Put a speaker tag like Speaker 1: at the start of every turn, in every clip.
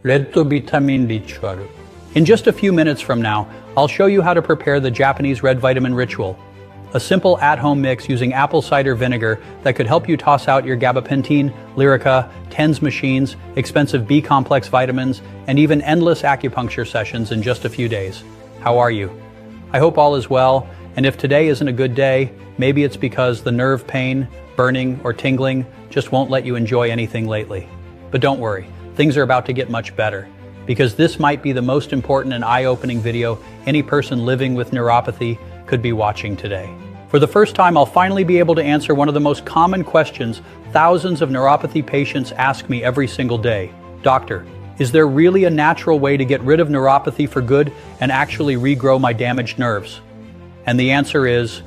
Speaker 1: vitamin D. In just a few minutes from now, I'll show you how to prepare the Japanese red vitamin ritual, a simple at-home mix using apple cider vinegar that could help you toss out your gabapentin, Lyrica, TENS machines, expensive B-complex vitamins, and even endless acupuncture sessions in just a few days. How are you? I hope all is well, and if today isn't a good day, maybe it's because the nerve pain, burning, or tingling just won't let you enjoy anything lately. But don't worry, things are about to get much better, because this might be the most important and eye-opening video any person living with neuropathy could be watching today. For the first time, I'll finally be able to answer one of the most common questions thousands of neuropathy patients ask me every single day. Doctor, is there really a natural way to get rid of neuropathy for good and actually regrow my damaged nerves? And the answer is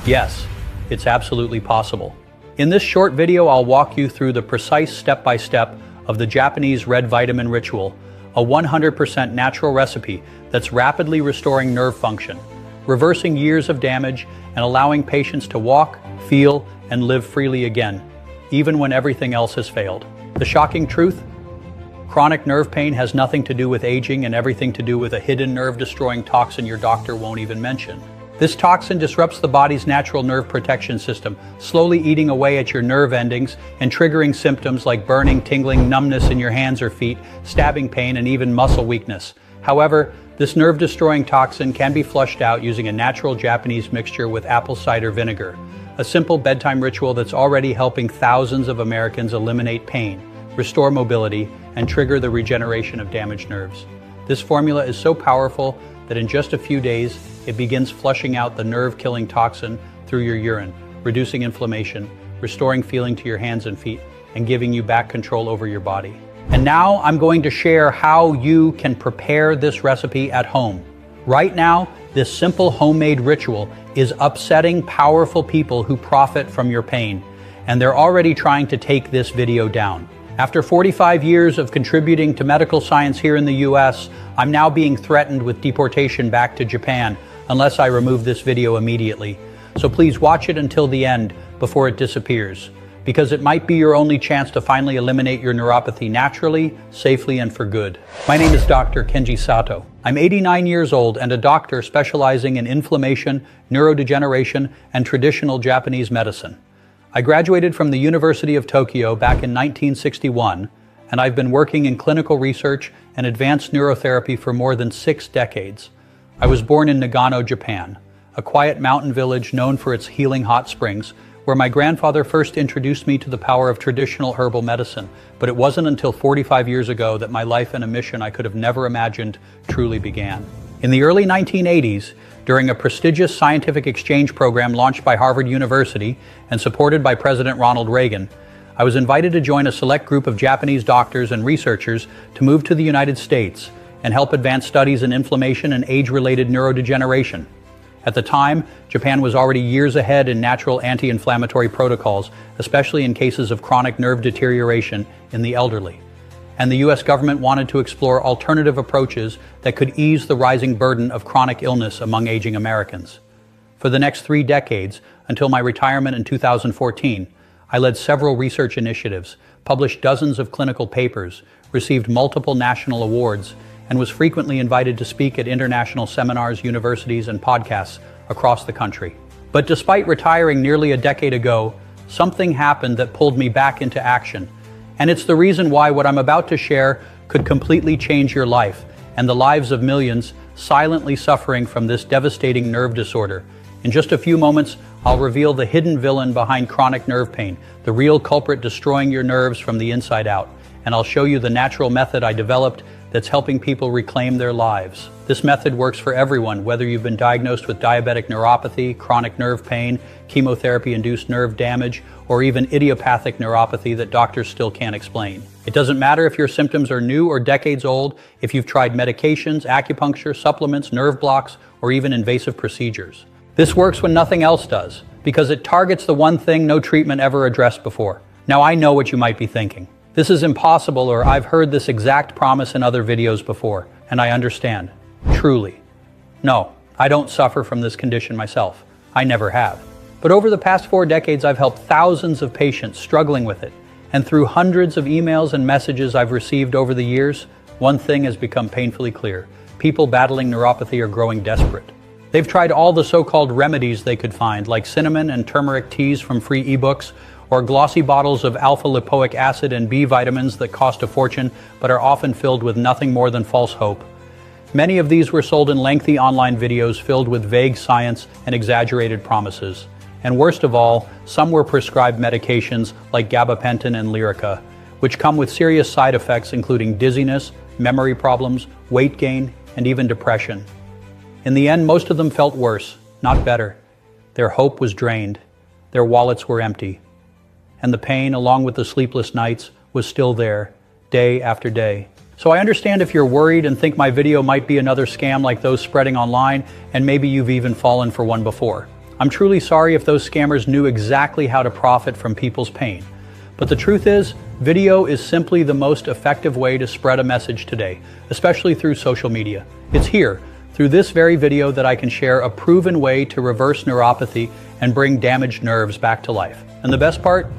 Speaker 1: yes, it's absolutely possible. In this short video, I'll walk you through the precise step-by-step of the Japanese red vitamin ritual, a 100% natural recipe that's rapidly restoring nerve function, reversing years of damage, and allowing patients to walk, feel, and live freely again, even when everything else has failed. The shocking truth? Chronic nerve pain has nothing to do with aging and everything to do with a hidden nerve-destroying toxin your doctor won't even mention. This toxin disrupts the body's natural nerve protection system, slowly eating away at your nerve endings and triggering symptoms like burning, tingling, numbness in your hands or feet, stabbing pain, and even muscle weakness. However, this nerve-destroying toxin can be flushed out using a natural Japanese mixture with apple cider vinegar, a simple bedtime ritual that's already helping thousands of Americans eliminate pain, restore mobility, and trigger the regeneration of damaged nerves. This formula is so powerful that in just a few days, it begins flushing out the nerve-killing toxin through your urine, reducing inflammation, restoring feeling to your hands and feet, and giving you back control over your body. And now I'm going to share how you can prepare this recipe at home. Right now, this simple homemade ritual is upsetting powerful people who profit from your pain, and they're already trying to take this video down. After 45 years of contributing to medical science here in the US, I'm now being threatened with deportation back to Japan unless I remove this video immediately. So please watch it until the end before it disappears, because it might be your only chance to finally eliminate your neuropathy naturally, safely, and for good. My name is Dr. Kenji Sato. I'm 89 years old and a doctor specializing in inflammation, neurodegeneration, and traditional Japanese medicine. I graduated from the University of Tokyo back in 1961, and I've been working in clinical research and advanced neurotherapy for more than 6 decades. I was born in Nagano, Japan, a quiet mountain village known for its healing hot springs, where my grandfather first introduced me to the power of traditional herbal medicine, but it wasn't until 45 years ago that my life in a mission I could have never imagined truly began. In the early 1980s, during a prestigious scientific exchange program launched by Harvard University and supported by President Ronald Reagan, I was invited to join a select group of Japanese doctors and researchers to move to the United States and help advance studies in inflammation and age-related neurodegeneration. At the time, Japan was already years ahead in natural anti-inflammatory protocols, especially in cases of chronic nerve deterioration in the elderly. And the US government wanted to explore alternative approaches that could ease the rising burden of chronic illness among aging Americans. For the next 3 decades, until my retirement in 2014, I led several research initiatives, published dozens of clinical papers, received multiple national awards, and was frequently invited to speak at international seminars, universities, and podcasts across the country. But despite retiring nearly a decade ago, something happened that pulled me back into action. And it's the reason why what I'm about to share could completely change your life and the lives of millions silently suffering from this devastating nerve disorder. In just a few moments, I'll reveal the hidden villain behind chronic nerve pain, the real culprit destroying your nerves from the inside out. And I'll show you the natural method I developed that's helping people reclaim their lives. This method works for everyone, whether you've been diagnosed with diabetic neuropathy, chronic nerve pain, chemotherapy-induced nerve damage, or even idiopathic neuropathy that doctors still can't explain. It doesn't matter if your symptoms are new or decades old, if you've tried medications, acupuncture, supplements, nerve blocks, or even invasive procedures. This works when nothing else does, because it targets the one thing no treatment ever addressed before. Now I know what you might be thinking. This is impossible, or I've heard this exact promise in other videos before, and I understand. Truly. No, I don't suffer from this condition myself. I never have. But over the past 4 decades, I've helped thousands of patients struggling with it, and through hundreds of emails and messages I've received over the years, one thing has become painfully clear. People battling neuropathy are growing desperate. They've tried all the so-called remedies they could find, like cinnamon and turmeric teas from free ebooks, or glossy bottles of alpha-lipoic acid and B vitamins that cost a fortune but are often filled with nothing more than false hope. Many of these were sold in lengthy online videos filled with vague science and exaggerated promises. And worst of all, some were prescribed medications like gabapentin and Lyrica, which come with serious side effects including dizziness, memory problems, weight gain, and even depression. In the end, most of them felt worse, not better. Their hope was drained. Their wallets were empty. And the pain, along with the sleepless nights, was still there, day after day. So I understand if you're worried and think my video might be another scam like those spreading online, and maybe you've even fallen for one before. I'm truly sorry if those scammers knew exactly how to profit from people's pain. But the truth is, video is simply the most effective way to spread a message today, especially through social media. It's here, through this very video, that I can share a proven way to reverse neuropathy and bring damaged nerves back to life. And the best part?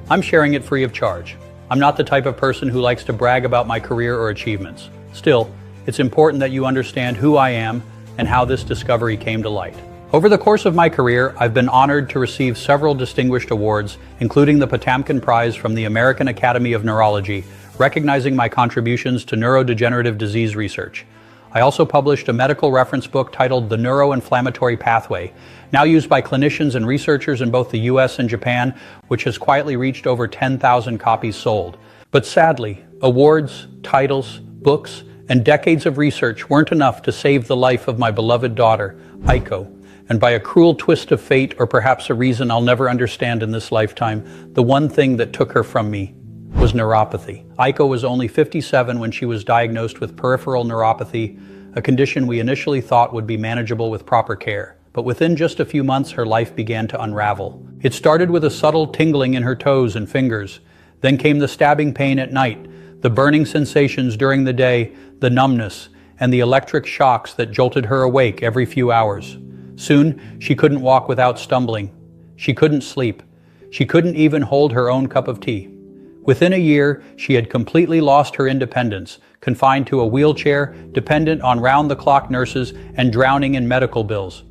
Speaker 1: I'm sharing it free of charge. I'm not the type of person who likes to brag about my career or achievements. Still, it's important that you understand who I am and how this discovery came to light. Over the course of my career, I've been honored to receive several distinguished awards, including the Potamkin Prize from the American Academy of Neurology, recognizing my contributions to neurodegenerative disease research. I also published a medical reference book titled The Neuroinflammatory Pathway, now used by clinicians and researchers in both the US and Japan, which has quietly reached over 10,000 copies sold. But sadly, awards, titles, books, and decades of research weren't enough to save the life of my beloved daughter, Aiko. And by a cruel twist of fate, or perhaps a reason I'll never understand in this lifetime, the one thing that took her from me was neuropathy. Aiko was only 57 when she was diagnosed with peripheral neuropathy, a condition we initially thought would be manageable with proper care. But within just a few months, her life began to unravel. It started with a subtle tingling in her toes and fingers. Then came the stabbing pain at night, the burning sensations during the day, the numbness, and the electric shocks that jolted her awake every few hours. Soon, she couldn't walk without stumbling. She couldn't sleep. She couldn't even hold her own cup of tea. Within a year, she had completely lost her independence, confined to a wheelchair, dependent on round-the-clock nurses, and drowning in medical bills.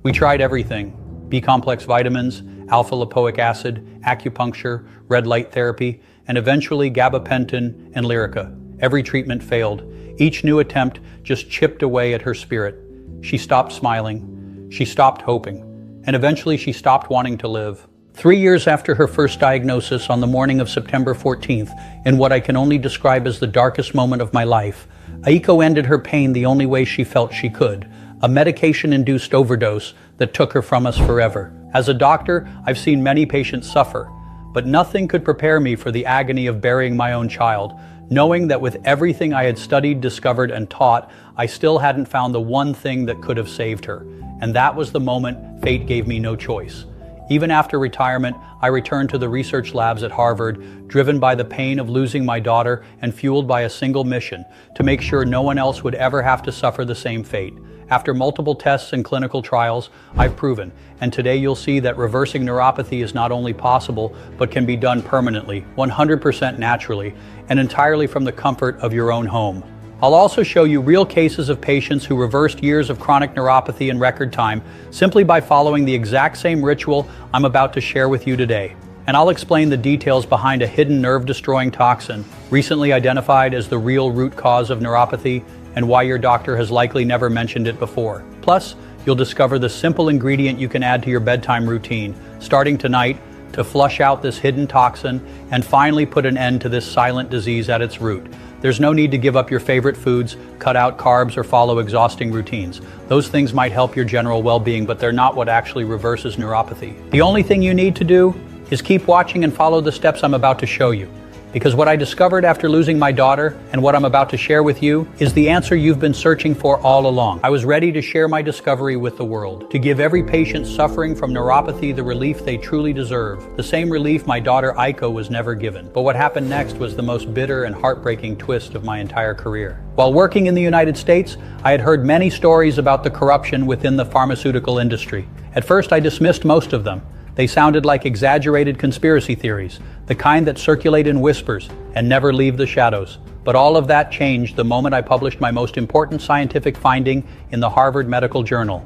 Speaker 1: We tried everything: B-complex vitamins, alpha-lipoic acid, acupuncture, red light therapy, and eventually gabapentin and Lyrica. Every treatment failed. Each new attempt just chipped away at her spirit. She stopped smiling. She stopped hoping. And eventually she stopped wanting to live. 3 years after her first diagnosis, on the morning of September 14th, in what I can only describe as the darkest moment of my life, Aiko ended her pain the only way she felt she could: a medication-induced overdose that took her from us forever. As a doctor, I've seen many patients suffer, but nothing could prepare me for the agony of burying my own child, knowing that with everything I had studied, discovered, and taught, I still hadn't found the one thing that could have saved her. And that was the moment fate gave me no choice. Even after retirement, I returned to the research labs at Harvard, driven by the pain of losing my daughter and fueled by a single mission: to make sure no one else would ever have to suffer the same fate. After multiple tests and clinical trials, I've proven, and today you'll see that reversing neuropathy is not only possible, but can be done permanently, 100% naturally, and entirely from the comfort of your own home. I'll also show you real cases of patients who reversed years of chronic neuropathy in record time simply by following the exact same ritual I'm about to share with you today. And I'll explain the details behind a hidden nerve-destroying toxin, recently identified as the real root cause of neuropathy, and why your doctor has likely never mentioned it before. Plus, you'll discover the simple ingredient you can add to your bedtime routine, starting tonight, to flush out this hidden toxin and finally put an end to this silent disease at its root. There's no need to give up your favorite foods, cut out carbs, or follow exhausting routines. Those things might help your general well-being, but they're not what actually reverses neuropathy. The only thing you need to do is keep watching and follow the steps I'm about to show you. Because what I discovered after losing my daughter, and what I'm about to share with you, is the answer you've been searching for all along. I was ready to share my discovery with the world, to give every patient suffering from neuropathy the relief they truly deserve, the same relief my daughter Aiko was never given. But what happened next was the most bitter and heartbreaking twist of my entire career. While working in the United States, I had heard many stories about the corruption within the pharmaceutical industry. At first, I dismissed most of them. They sounded like exaggerated conspiracy theories, the kind that circulate in whispers and never leave the shadows. But all of that changed the moment I published my most important scientific finding in the Harvard Medical Journal,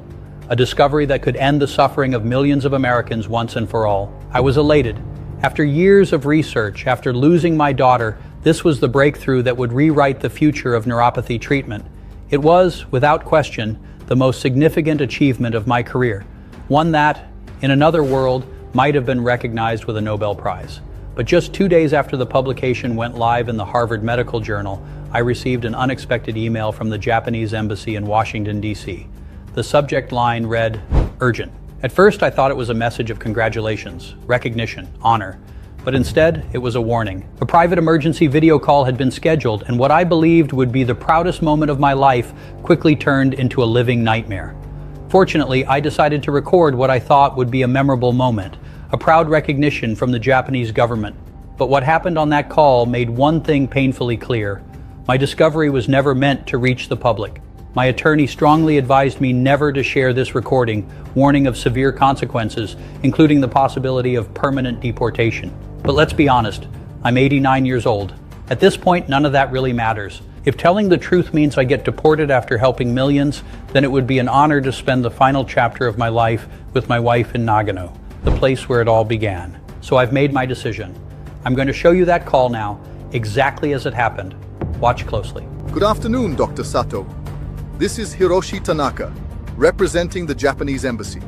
Speaker 1: a discovery that could end the suffering of millions of Americans once and for all. I was elated. After years of research, after losing my daughter, this was the breakthrough that would rewrite the future of neuropathy treatment. It was, without question, the most significant achievement of my career, one that, in another world, might have been recognized with a Nobel Prize. But just 2 days after the publication went live in the Harvard Medical Journal, I received an unexpected email from the Japanese embassy in Washington, D.C. The subject line read, "Urgent." At first, I thought it was a message of congratulations, recognition, honor. But instead, it was a warning. A private emergency video call had been scheduled, and what I believed would be the proudest moment of my life quickly turned into a living nightmare. Fortunately, I decided to record what I thought would be a memorable moment, a proud recognition from the Japanese government. But what happened on that call made one thing painfully clear. My discovery was never meant to reach the public. My attorney strongly advised me never to share this recording, warning of severe consequences, including the possibility of permanent deportation. But let's be honest, I'm 89 years old. At this point, none of that really matters. If telling the truth means I get deported after helping millions, then it would be an honor to spend the final chapter of my life with my wife in Nagano, the place where it all began. So I've made my decision. I'm going to show you that call now, exactly as it happened. Watch closely.
Speaker 2: Good afternoon, Dr. Sato. This is Hiroshi Tanaka, representing the Japanese embassy.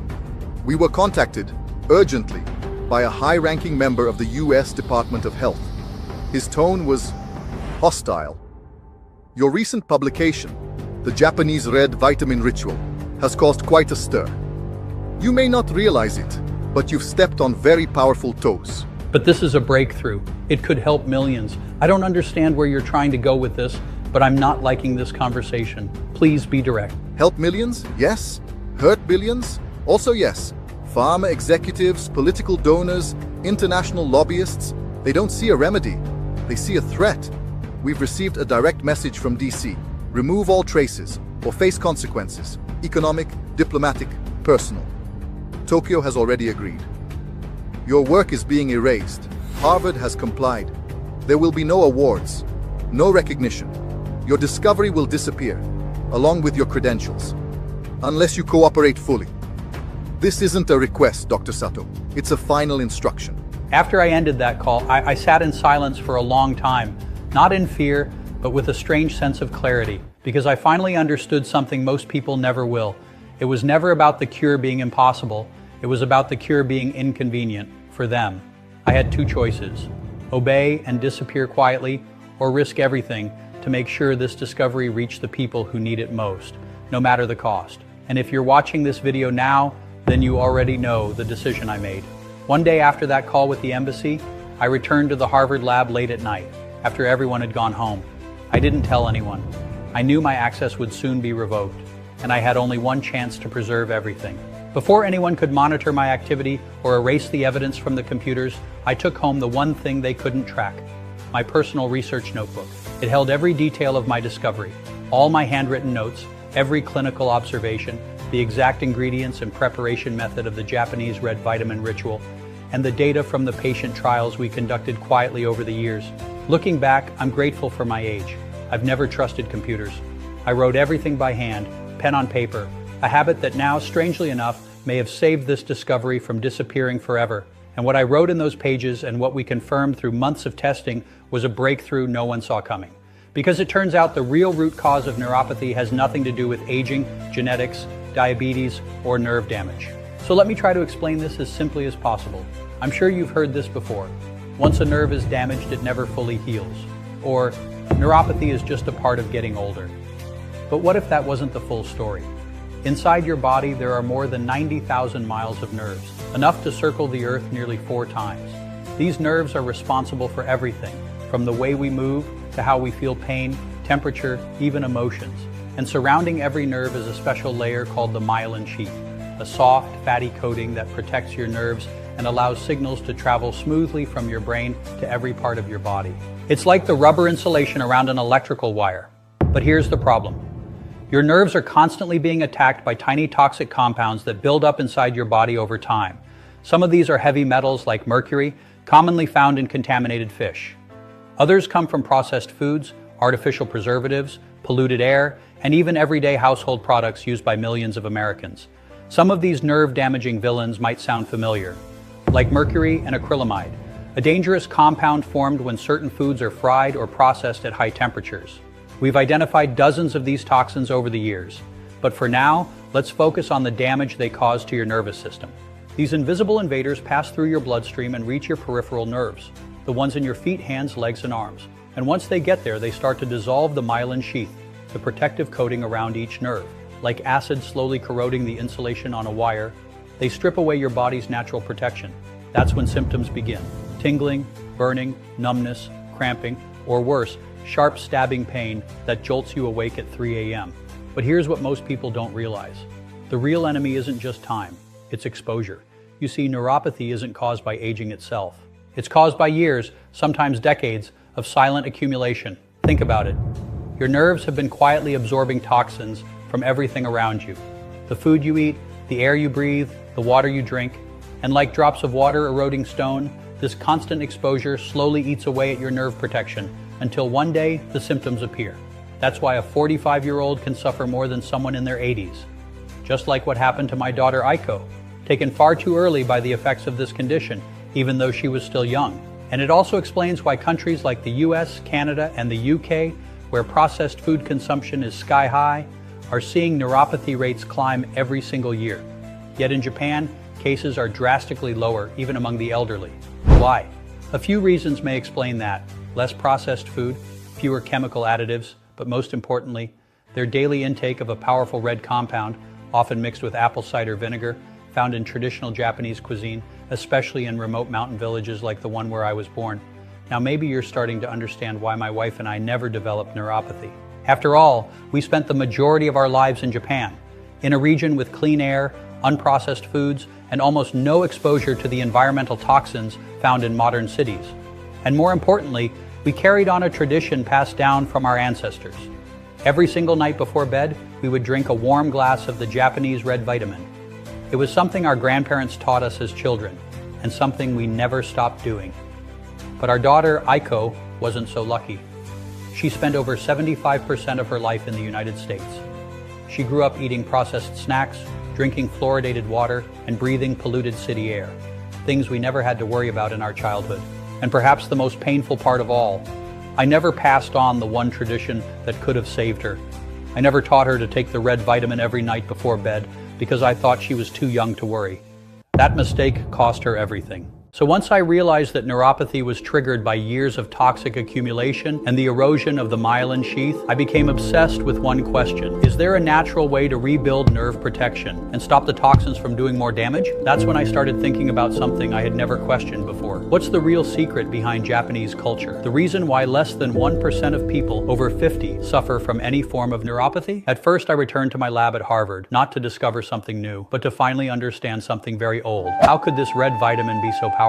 Speaker 2: We were contacted, urgently, by a high-ranking member of the U.S. Department of Health. His tone was hostile. Your recent publication, the Japanese Red Vitamin Ritual, has caused quite a stir. You may not realize it, but you've stepped on very powerful toes.
Speaker 1: But this is a breakthrough. It could help millions. I don't understand where you're trying to go with this, but I'm not liking this conversation. Please be direct.
Speaker 2: Help millions? Yes. Hurt billions? Also yes. Pharma executives, political donors, international lobbyists, they don't see a remedy. They see a threat. We've received a direct message from DC. Remove all traces or face consequences. Economic, diplomatic, personal. Tokyo has already agreed. Your work is being erased. Harvard has complied. There will be no awards, no recognition. Your discovery will disappear, along with your credentials, unless you cooperate fully. This isn't a request, Dr. Sato. It's a final instruction.
Speaker 1: After I ended that call, I sat in silence for a long time, not in fear, but with a strange sense of clarity, because I finally understood something most people never will. It was never about the cure being impossible. It was about the cure being inconvenient for them. I had two choices: obey and disappear quietly, or risk everything to make sure this discovery reached the people who need it most, no matter the cost. And if you're watching this video now, then you already know the decision I made. One day after that call with the embassy, I returned to the Harvard lab late at night, after everyone had gone home. I didn't tell anyone. I knew my access would soon be revoked, and I had only one chance to preserve everything. Before anyone could monitor my activity or erase the evidence from the computers, I took home the one thing they couldn't track: my personal research notebook. It held every detail of my discovery, all my handwritten notes, every clinical observation, the exact ingredients and preparation method of the Japanese red vitamin ritual, and the data from the patient trials we conducted quietly over the years. Looking back, I'm grateful for my age. I've never trusted computers. I wrote everything by hand, pen on paper, a habit that now, strangely enough, may have saved this discovery from disappearing forever. And what I wrote in those pages and what we confirmed through months of testing was a breakthrough no one saw coming. Because it turns out the real root cause of neuropathy has nothing to do with aging, genetics, diabetes, or nerve damage. So let me try to explain this as simply as possible. I'm sure you've heard this before. Once a nerve is damaged, it never fully heals. Or neuropathy is just a part of getting older. But what if that wasn't the full story? Inside your body, there are more than 90,000 miles of nerves, enough to circle the Earth nearly 4 times. These nerves are responsible for everything, from the way we move to how we feel pain, temperature, even emotions. And surrounding every nerve is a special layer called the myelin sheath, a soft, fatty coating that protects your nerves and allows signals to travel smoothly from your brain to every part of your body. It's like the rubber insulation around an electrical wire. But here's the problem. Your nerves are constantly being attacked by tiny toxic compounds that build up inside your body over time. Some of these are heavy metals like mercury, commonly found in contaminated fish. Others come from processed foods, artificial preservatives, polluted air, and even everyday household products used by millions of Americans. Some of these nerve-damaging villains might sound familiar, like mercury and acrylamide, a dangerous compound formed when certain foods are fried or processed at high temperatures. We've identified dozens of these toxins over the years, but for now, let's focus on the damage they cause to your nervous system. These invisible invaders pass through your bloodstream and reach your peripheral nerves, the ones in your feet, hands, legs, and arms. And once they get there, they start to dissolve the myelin sheath, the protective coating around each nerve. Like acid slowly corroding the insulation on a wire, they strip away your body's natural protection. That's when symptoms begin. Tingling, burning, numbness, cramping, or worse, sharp stabbing pain that jolts you awake at 3 a.m. But here's what most people don't realize. The real enemy isn't just time, it's exposure. You see, neuropathy isn't caused by aging itself. It's caused by years, sometimes decades, of silent accumulation. Think about it. Your nerves have been quietly absorbing toxins from everything around you. The food you eat, the air you breathe, the water you drink, and like drops of water eroding stone, this constant exposure slowly eats away at your nerve protection until one day the symptoms appear. That's why a 45-year-old can suffer more than someone in their 80s. Just like what happened to my daughter Aiko, taken far too early by the effects of this condition, even though she was still young. And it also explains why countries like the US, Canada, and the UK, where processed food consumption is sky high, are seeing neuropathy rates climb every single year. Yet in Japan, cases are drastically lower, even among the elderly. Why? A few reasons may explain that. Less processed food, fewer chemical additives, but most importantly, their daily intake of a powerful red compound, often mixed with apple cider vinegar, found in traditional Japanese cuisine, especially in remote mountain villages like the one where I was born. Now maybe you're starting to understand why my wife and I never developed neuropathy. After all, we spent the majority of our lives in Japan, in a region with clean air, unprocessed foods, and almost no exposure to the environmental toxins found in modern cities. And more importantly, we carried on a tradition passed down from our ancestors. Every single night before bed, we would drink a warm glass of the Japanese red vitamin. It was something our grandparents taught us as children, and something we never stopped doing. But our daughter, Aiko, wasn't so lucky. She spent over 75% of her life in the United States. She grew up eating processed snacks, drinking fluoridated water, and breathing polluted city air, things we never had to worry about in our childhood. And perhaps the most painful part of all, I never passed on the one tradition that could have saved her. I never taught her to take the red vitamin every night before bed because I thought she was too young to worry. That mistake cost her everything. So once I realized that neuropathy was triggered by years of toxic accumulation and the erosion of the myelin sheath, I became obsessed with one question. Is there a natural way to rebuild nerve protection and stop the toxins from doing more damage? That's when I started thinking about something I had never questioned before. What's the real secret behind Japanese culture? The reason why less than 1% of people over 50 suffer from any form of neuropathy? At first, I returned to my lab at Harvard, not to discover something new, but to finally understand something very old. How could this red vitamin be so powerful?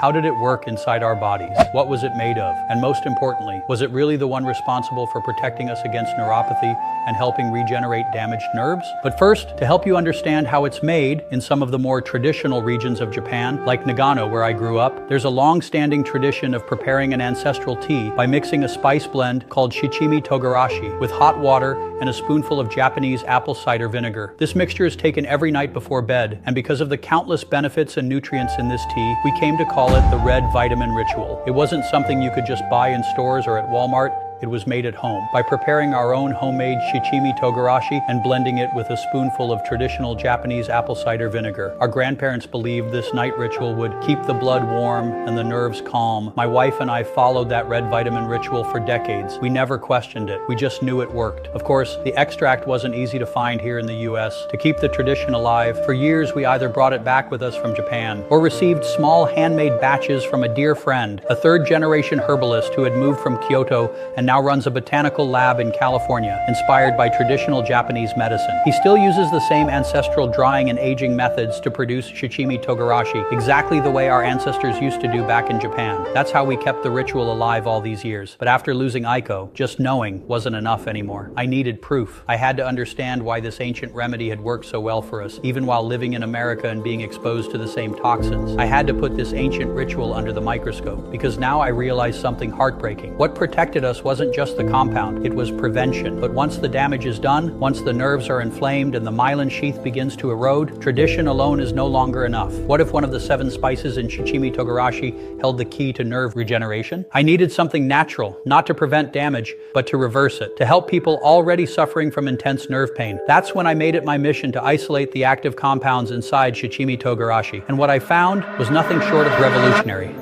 Speaker 1: How did it work inside our bodies? What was it made of? And most importantly, was it really the one responsible for protecting us against neuropathy and helping regenerate damaged nerves? But first, to help you understand how it's made in some of the more traditional regions of Japan, like Nagano, where I grew up, there's a long-standing tradition of preparing an ancestral tea by mixing a spice blend called shichimi togarashi with hot water and a spoonful of Japanese apple cider vinegar. This mixture is taken every night before bed, and because of the countless benefits and nutrients in this tea, we came to call it the red vitamin ritual. It wasn't something you could just buy in stores or at Walmart. It was made at home by preparing our own homemade shichimi togarashi and blending it with a spoonful of traditional Japanese apple cider vinegar. Our grandparents believed this night ritual would keep the blood warm and the nerves calm. My wife and I followed that red vitamin ritual for decades. We never questioned it. We just knew it worked. Of course, the extract wasn't easy to find here in the US. To keep the tradition alive, for years we either brought it back with us from Japan or received small handmade batches from a dear friend, a third-generation herbalist who had moved from Kyoto and now runs a botanical lab in California, inspired by traditional Japanese medicine. He still uses the same ancestral drying and aging methods to produce shichimi togarashi, exactly the way our ancestors used to do back in Japan. That's how we kept the ritual alive all these years. But after losing Aiko, just knowing wasn't enough anymore. I needed proof. I had to understand why this ancient remedy had worked so well for us, even while living in America and being exposed to the same toxins. I had to put this ancient ritual under the microscope, because now I realized something heartbreaking. What protected us wasn't wasn't just the compound, it was prevention. But once the damage is done, once the nerves are inflamed and the myelin sheath begins to erode, tradition alone is no longer enough. What if one of the 7 spices in shichimi togarashi held the key to nerve regeneration? I needed something natural, not to prevent damage, but to reverse it, to help people already suffering from intense nerve pain. That's when I made it my mission to isolate the active compounds inside shichimi togarashi. And what I found was nothing short of revolutionary.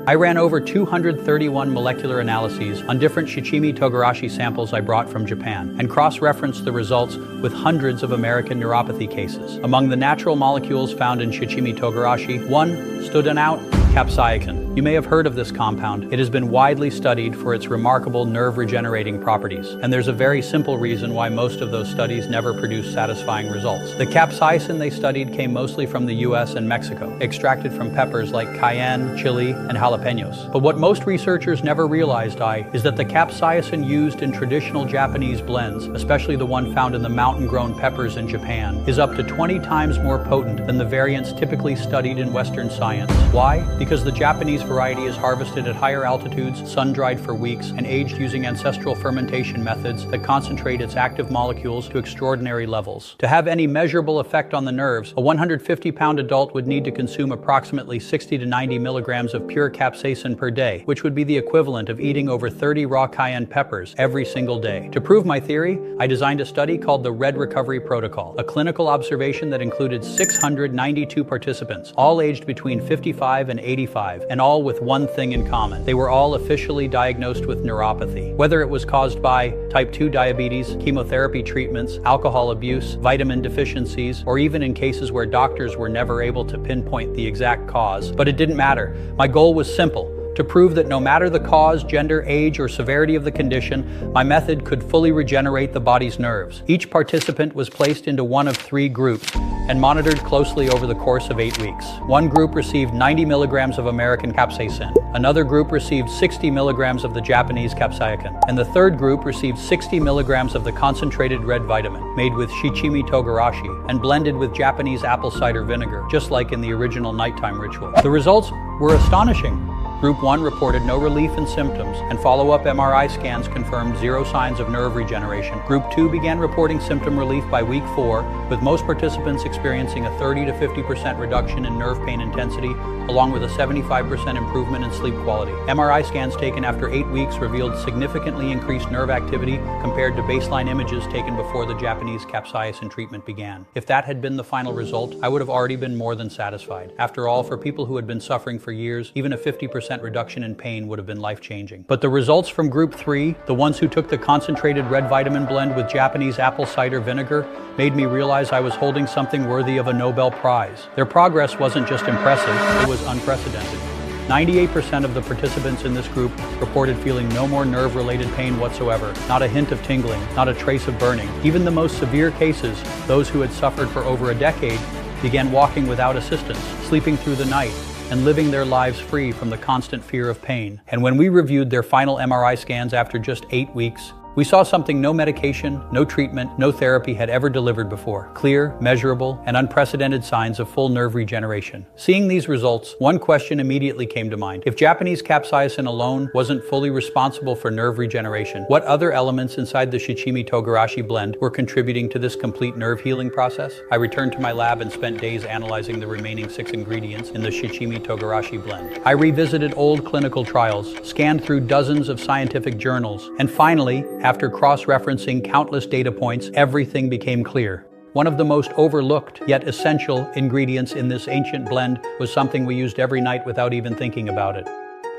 Speaker 1: I ran over 231 molecular analyses on different shichimi togarashi samples I brought from Japan and cross-referenced the results with hundreds of American neuropathy cases. Among the natural molecules found in shichimi togarashi, one stood out: capsaicin. You may have heard of this compound. It has been widely studied for its remarkable nerve-regenerating properties, and there's a very simple reason why most of those studies never produced satisfying results. The capsaicin they studied came mostly from the US and Mexico, extracted from peppers like cayenne, chili, and jalapenos. But what most researchers never realized, is that the capsaicin used in traditional Japanese blends, especially the one found in the mountain-grown peppers in Japan, is up to 20 times more potent than the variants typically studied in Western science. Why? Because the Japanese variety is harvested at higher altitudes, sun-dried for weeks, and aged using ancestral fermentation methods that concentrate its active molecules to extraordinary levels. To have any measurable effect on the nerves, a 150-pound adult would need to consume approximately 60 to 90 milligrams of pure capsaicin per day, which would be the equivalent of eating over 30 raw cayenne peppers every single day. To prove my theory, I designed a study called the Red Recovery Protocol, a clinical observation that included 692 participants, all aged between 55 and 85, and all with one thing in common. They were all officially diagnosed with neuropathy. Whether it was caused by type 2 diabetes, chemotherapy treatments, alcohol abuse, vitamin deficiencies, or even in cases where doctors were never able to pinpoint the exact cause. But it didn't matter. My goal was simple: to prove that no matter the cause, gender, age, or severity of the condition, my method could fully regenerate the body's nerves. Each participant was placed into one of 3 groups and monitored closely over the course of 8 weeks. One group received 90 milligrams of American capsaicin, another group received 60 milligrams of the Japanese capsaicin, and the third group received 60 milligrams of the concentrated red vitamin, made with shichimi togarashi and blended with Japanese apple cider vinegar, just like in the original nighttime ritual. The results were astonishing. Group 1 reported no relief in symptoms, and follow-up MRI scans confirmed 0 signs of nerve regeneration. Group 2 began reporting symptom relief by week 4, with most participants experiencing a 30 to 50% reduction in nerve pain intensity, along with a 75% improvement in sleep quality. MRI scans taken after 8 weeks revealed significantly increased nerve activity compared to baseline images taken before the Japanese capsaicin treatment began. If that had been the final result, I would have already been more than satisfied. After all, for people who had been suffering for years, even a 50% reduction in pain would have been life-changing. But the results from Group 3, the ones who took the concentrated red vitamin blend with Japanese apple cider vinegar, made me realize I was holding something worthy of a Nobel Prize. Their progress wasn't just impressive, it was unprecedented. 98% of the participants in this group reported feeling no more nerve-related pain whatsoever, not a hint of tingling, not a trace of burning. Even the most severe cases, those who had suffered for over a decade, began walking without assistance, sleeping through the night, and living their lives free from the constant fear of pain. And when we reviewed their final MRI scans after just 8 weeks, we saw something no medication, no treatment, no therapy had ever delivered before: clear, measurable, and unprecedented signs of full nerve regeneration. Seeing these results, one question immediately came to mind. If Japanese capsaicin alone wasn't fully responsible for nerve regeneration, what other elements inside the shichimi togarashi blend were contributing to this complete nerve healing process? I returned to my lab and spent days analyzing the remaining 6 ingredients in the shichimi togarashi blend. I revisited old clinical trials, scanned through dozens of scientific journals, and finally, after cross-referencing countless data points, everything became clear. One of the most overlooked, yet essential, ingredients in this ancient blend was something we used every night without even thinking about it: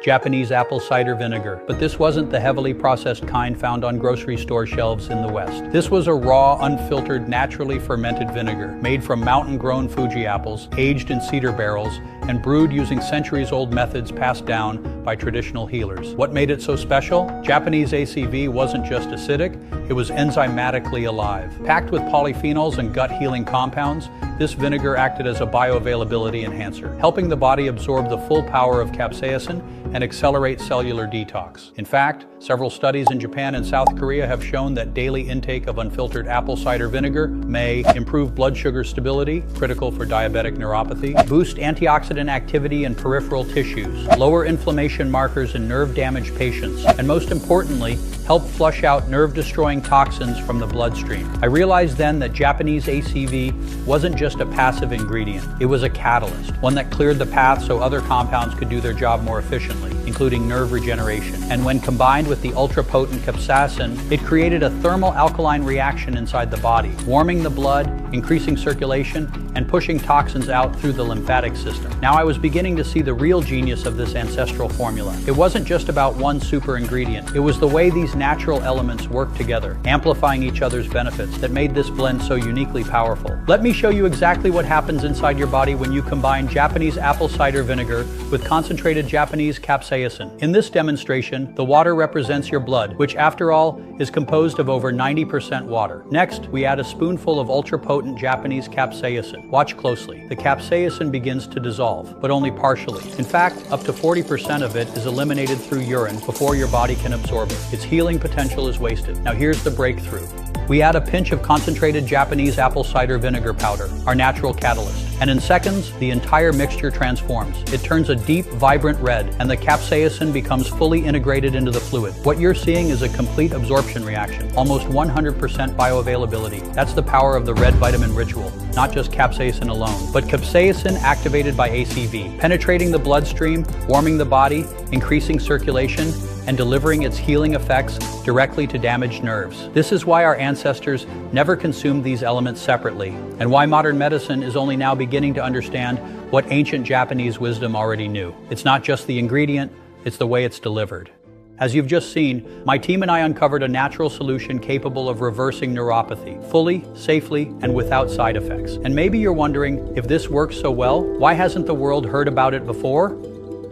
Speaker 1: Japanese apple cider vinegar. But this wasn't the heavily processed kind found on grocery store shelves in the West. This was a raw, unfiltered, naturally fermented vinegar, made from mountain-grown Fuji apples, aged in cedar barrels, and brewed using centuries-old methods passed down by traditional healers. What made it so special? Japanese ACV wasn't just acidic, it was enzymatically alive. Packed with polyphenols and gut-healing compounds, this vinegar acted as a bioavailability enhancer, helping the body absorb the full power of capsaicin and accelerate cellular detox. In fact, several studies in Japan and South Korea have shown that daily intake of unfiltered apple cider vinegar may improve blood sugar stability, critical for diabetic neuropathy, boost antioxidant antioxidant activity in peripheral tissues, lower inflammation markers in nerve-damaged patients, and most importantly, help flush out nerve-destroying toxins from the bloodstream. I realized then that Japanese ACV wasn't just a passive ingredient. It was a catalyst, one that cleared the path so other compounds could do their job more efficiently, including nerve regeneration. And when combined with the ultra-potent capsaicin, it created a thermal alkaline reaction inside the body, warming the blood, increasing circulation, and pushing toxins out through the lymphatic system. Now I was beginning to see the real genius of this ancestral formula. It wasn't just about one super ingredient. It was the way these natural elements work together, amplifying each other's benefits, that made this blend so uniquely powerful. Let me show you exactly what happens inside your body when you combine Japanese apple cider vinegar with concentrated Japanese capsaicin. In this demonstration, the water represents your blood, which after all is composed of over 90% water. Next, we add a spoonful of ultra-potent Japanese capsaicin. Watch closely. The capsaicin begins to dissolve, but only partially. In fact, up to 40% of it is eliminated through urine before your body can absorb it. Its healing potential is wasted. Now here's the breakthrough. We add a pinch of concentrated Japanese apple cider vinegar powder, our natural catalyst, and in seconds, the entire mixture transforms. It turns a deep, vibrant red, and the capsaicin becomes fully integrated into the fluid. What you're seeing is a complete absorption reaction, almost 100% bioavailability. That's the power of the red vitamin ritual, not just capsaicin alone, but capsaicin activated by ACV, penetrating the bloodstream, warming the body, increasing circulation, and delivering its healing effects directly to damaged nerves. This is why our ancestors never consumed these elements separately, and why modern medicine is only now beginning to understand what ancient Japanese wisdom already knew. It's not just the ingredient, it's the way it's delivered. As you've just seen, my team and I uncovered a natural solution capable of reversing neuropathy, fully, safely, and without side effects. And maybe you're wondering, if this works so well, why hasn't the world heard about it before?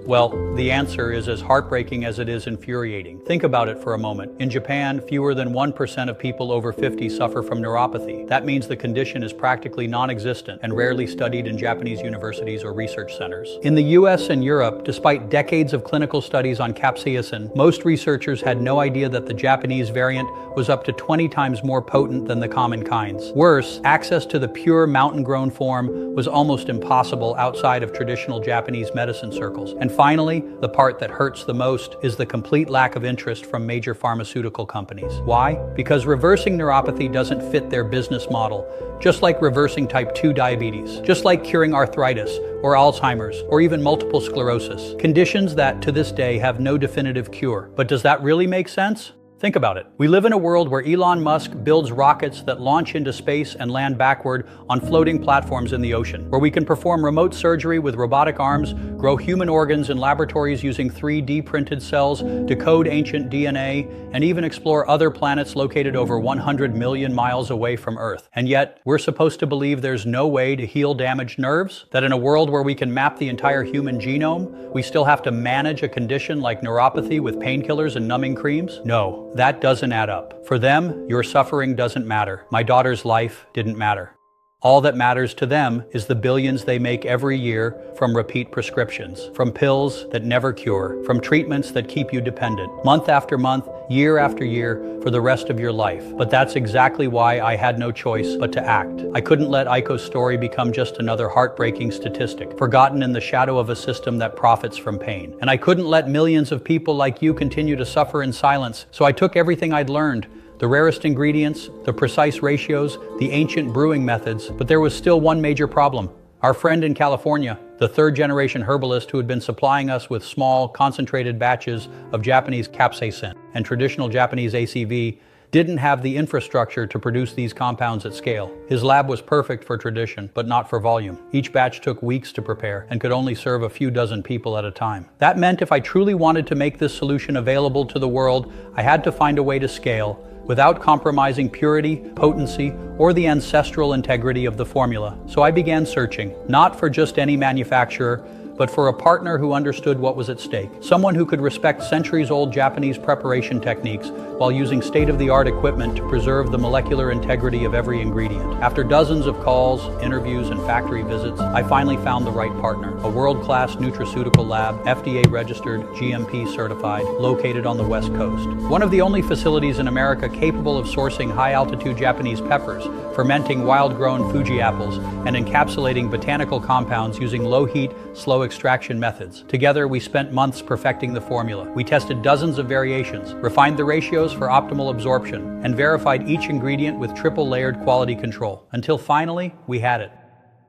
Speaker 1: Well, the answer is as heartbreaking as it is infuriating. Think about it for a moment. In Japan, fewer than 1% of people over 50 suffer from neuropathy. That means the condition is practically non-existent and rarely studied in Japanese universities or research centers. In the US and Europe, despite decades of clinical studies on capsaicin, most researchers had no idea that the Japanese variant was up to 20 times more potent than the common kinds. Worse, access to the pure mountain-grown form was almost impossible outside of traditional Japanese medicine circles. And finally, the part that hurts the most is the complete lack of interest from major pharmaceutical companies. Why? Because reversing neuropathy doesn't fit their business model, just like reversing type 2 diabetes, just like curing arthritis or Alzheimer's or even multiple sclerosis, conditions that to this day have no definitive cure. But does that really make sense? Think about it. We live in a world where Elon Musk builds rockets that launch into space and land backward on floating platforms in the ocean, where we can perform remote surgery with robotic arms, grow human organs in laboratories using 3D printed cells, decode ancient DNA, and even explore other planets located over 100 million miles away from Earth. And yet, we're supposed to believe there's no way to heal damaged nerves? That in a world where we can map the entire human genome, we still have to manage a condition like neuropathy with painkillers and numbing creams? No. That doesn't add up. For them, your suffering doesn't matter. My daughter's life didn't matter. All that matters to them is the billions they make every year from repeat prescriptions, from pills that never cure, from treatments that keep you dependent, month after month, year after year, for the rest of your life. But that's exactly why I had no choice but to act. I couldn't let Aiko's story become just another heartbreaking statistic, forgotten in the shadow of a system that profits from pain. And I couldn't let millions of people like you continue to suffer in silence, so I took everything I'd learned, the rarest ingredients, the precise ratios, the ancient brewing methods, but there was still one major problem. Our friend in California, the third-generation herbalist who had been supplying us with small, concentrated batches of Japanese capsaicin and traditional Japanese ACV, didn't have the infrastructure to produce these compounds at scale. His lab was perfect for tradition, but not for volume. Each batch took weeks to prepare and could only serve a few dozen people at a time. That meant if I truly wanted to make this solution available to the world, I had to find a way to scale without compromising purity, potency, or the ancestral integrity of the formula. So I began searching, not for just any manufacturer, but for a partner who understood what was at stake. Someone who could respect centuries-old Japanese preparation techniques while using state-of-the-art equipment to preserve the molecular integrity of every ingredient. After dozens of calls, interviews, and factory visits, I finally found the right partner. A world-class nutraceutical lab, FDA-registered, GMP-certified, located on the West Coast. One of the only facilities in America capable of sourcing high-altitude Japanese peppers, fermenting wild-grown Fuji apples, and encapsulating botanical compounds using low-heat, slow extraction methods. Together, we spent months perfecting the formula. We tested dozens of variations, refined the ratios for optimal absorption, and verified each ingredient with triple-layered quality control. Until finally, we had it.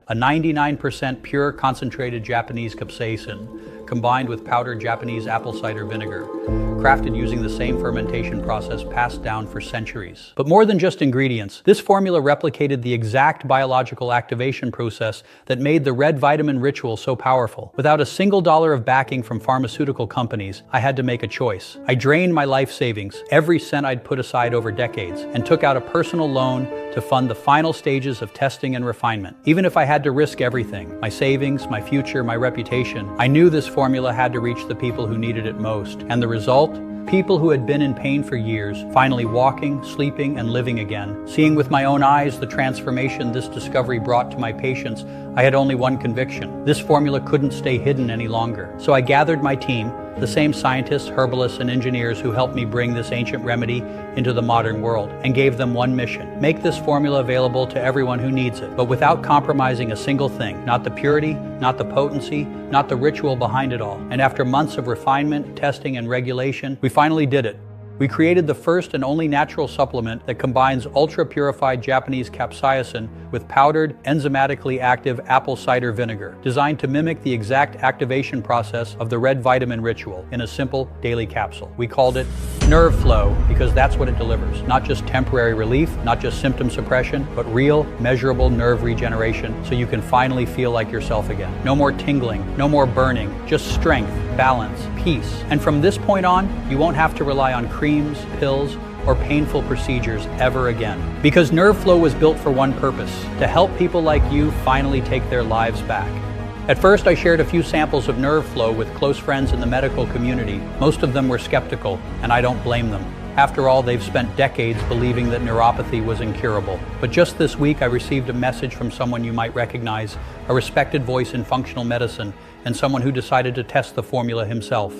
Speaker 1: A 99% pure concentrated Japanese capsaicin, combined with powdered Japanese apple cider vinegar, crafted using the same fermentation process passed down for centuries. But more than just ingredients, this formula replicated the exact biological activation process that made the red vitamin ritual so powerful. Without a single dollar of backing from pharmaceutical companies, I had to make a choice. I drained my life savings, every cent I'd put aside over decades, and took out a personal loan to fund the final stages of testing and refinement. Even if I had to risk everything, my savings, my future, my reputation, I knew this formula had to reach the people who needed it most. And the result? People who had been in pain for years, finally walking, sleeping, and living again. Seeing with my own eyes the transformation this discovery brought to my patients, I had only one conviction. This formula couldn't stay hidden any longer. So I gathered my team, the same scientists, herbalists, and engineers who helped me bring this ancient remedy into the modern world, and gave them one mission: make this formula available to everyone who needs it, but without compromising a single thing. Not the purity, not the potency, not the ritual behind it all. And after months of refinement, testing, and regulation, we finally did it. We created the first and only natural supplement that combines ultra-purified Japanese capsaicin with powdered, enzymatically active apple cider vinegar, designed to mimic the exact activation process of the red vitamin ritual in a simple daily capsule. We called it Nerve Flow because that's what it delivers. Not just temporary relief, not just symptom suppression, but real, measurable nerve regeneration so you can finally feel like yourself again. No more tingling, no more burning, just strength, balance, peace. And from this point on, you won't have to rely on creams, pills, or painful procedures ever again. Because Nerve Flow was built for one purpose: to help people like you finally take their lives back. At first, I shared a few samples of Nerve Flow with close friends in the medical community. Most of them were skeptical, and I don't blame them. After all, they've spent decades believing that neuropathy was incurable. But just this week, I received a message from someone you might recognize, a respected voice in functional medicine, and someone who decided to test the formula himself.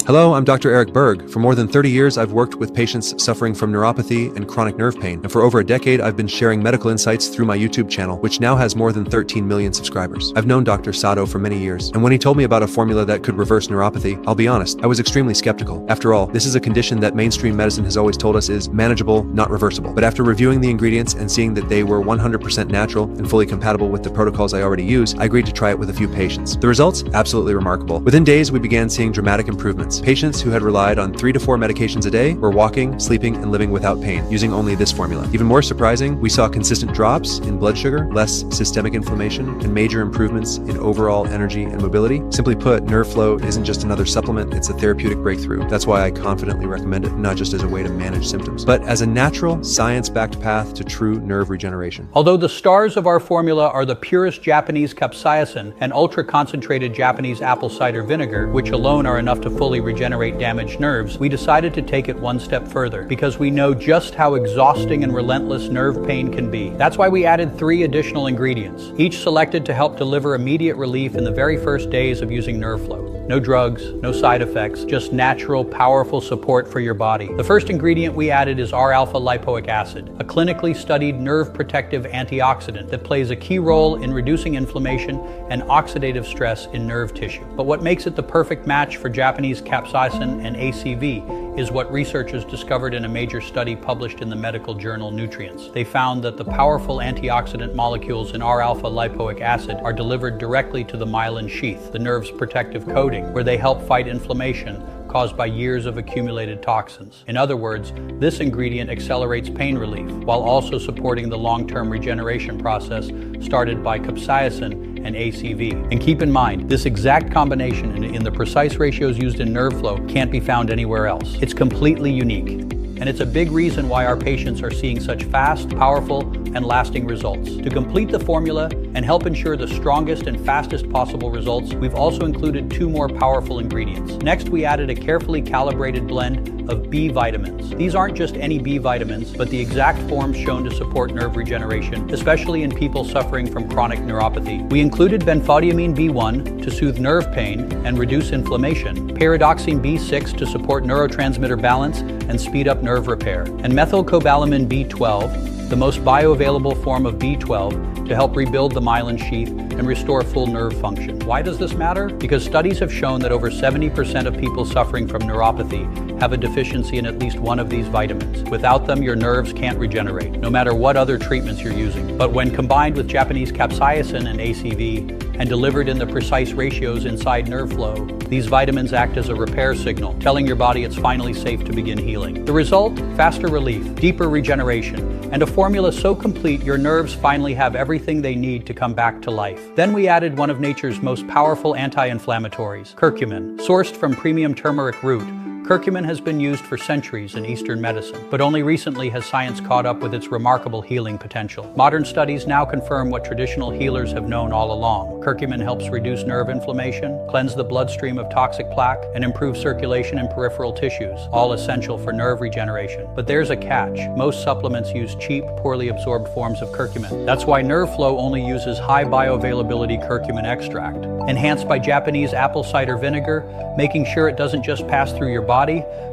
Speaker 3: Hello, I'm Dr. Eric Berg. For more than 30 years, I've worked with patients suffering from neuropathy and chronic nerve pain. And for over a decade, I've been sharing medical insights through my YouTube channel, which now has more than 13 million subscribers. I've known Dr. Sato for many years, and when he told me about a formula that could reverse neuropathy, I'll be honest, I was extremely skeptical. After all, this is a condition that mainstream medicine has always told us is manageable, not reversible. But after reviewing the ingredients and seeing that they were 100% natural and fully compatible with the protocols I already use, I agreed to try it with a few patients. The results? Absolutely remarkable. Within days, we began seeing dramatic improvements. Patients who had relied on 3 to 4 medications a day were walking, sleeping, and living without pain, using only this formula. Even more surprising, we saw consistent drops in blood sugar, less systemic inflammation, and major improvements in overall energy and mobility. Simply put, Nerve Flow isn't just another supplement, it's a therapeutic breakthrough. That's why I confidently recommend it, not just as a way to manage symptoms, but as a natural, science-backed path to true nerve regeneration.
Speaker 1: Although the stars of our formula are the purest Japanese capsaicin and ultra-concentrated Japanese apple cider vinegar, which alone are enough to fully regenerate damaged nerves, we decided to take it one step further because we know just how exhausting and relentless nerve pain can be. That's why we added 3 additional ingredients, each selected to help deliver immediate relief in the very first days of using Nerve Flow. No drugs, no side effects, just natural, powerful support for your body. The first ingredient we added is R-alpha lipoic acid, a clinically studied nerve protective antioxidant that plays a key role in reducing inflammation and oxidative stress in nerve tissue. But what makes it the perfect match for Japanese capsaicin and ACV is what researchers discovered in a major study published in the medical journal Nutrients. They found that the powerful antioxidant molecules in R-alpha lipoic acid are delivered directly to the myelin sheath, the nerve's protective coating, where they help fight inflammation caused by years of accumulated toxins. In other words, this ingredient accelerates pain relief while also supporting the long-term regeneration process started by capsaicin and ACV. And keep in mind, this exact combination in the precise ratios used in Nerve Flow can't be found anywhere else. It's completely unique. And it's a big reason why our patients are seeing such fast, powerful, and lasting results. To complete the formula and help ensure the strongest and fastest possible results, we've also included 2 more powerful ingredients. Next, we added a carefully calibrated blend of B vitamins. These aren't just any B vitamins, but the exact forms shown to support nerve regeneration, especially in people suffering from chronic neuropathy. We included benfotiamine B1 to soothe nerve pain and reduce inflammation, pyridoxine B6 to support neurotransmitter balance and speed up nerve repair, and methylcobalamin B12, the most bioavailable form of B12, to help rebuild the myelin sheath and restore full nerve function. Why does this matter? Because studies have shown that over 70% of people suffering from neuropathy have a deficiency in at least one of these vitamins. Without them, your nerves can't regenerate, no matter what other treatments you're using. But when combined with Japanese capsaicin and ACV, and delivered in the precise ratios inside nerve flow, these vitamins act as a repair signal, telling your body it's finally safe to begin healing. The result? Faster relief, deeper regeneration, and a formula so complete your nerves finally have everything they need to come back to life. Then we added one of nature's most powerful anti-inflammatories, curcumin. Sourced from premium turmeric root, curcumin has been used for centuries in Eastern medicine, but only recently has science caught up with its remarkable healing potential. Modern studies now confirm what traditional healers have known all along. Curcumin helps reduce nerve inflammation, cleanse the bloodstream of toxic plaque, and improve circulation in peripheral tissues, all essential for nerve regeneration. But there's a catch. Most supplements use cheap, poorly absorbed forms of curcumin. That's why Nerve Flow only uses high bioavailability curcumin extract, enhanced by Japanese apple cider vinegar, making sure it doesn't just pass through your body,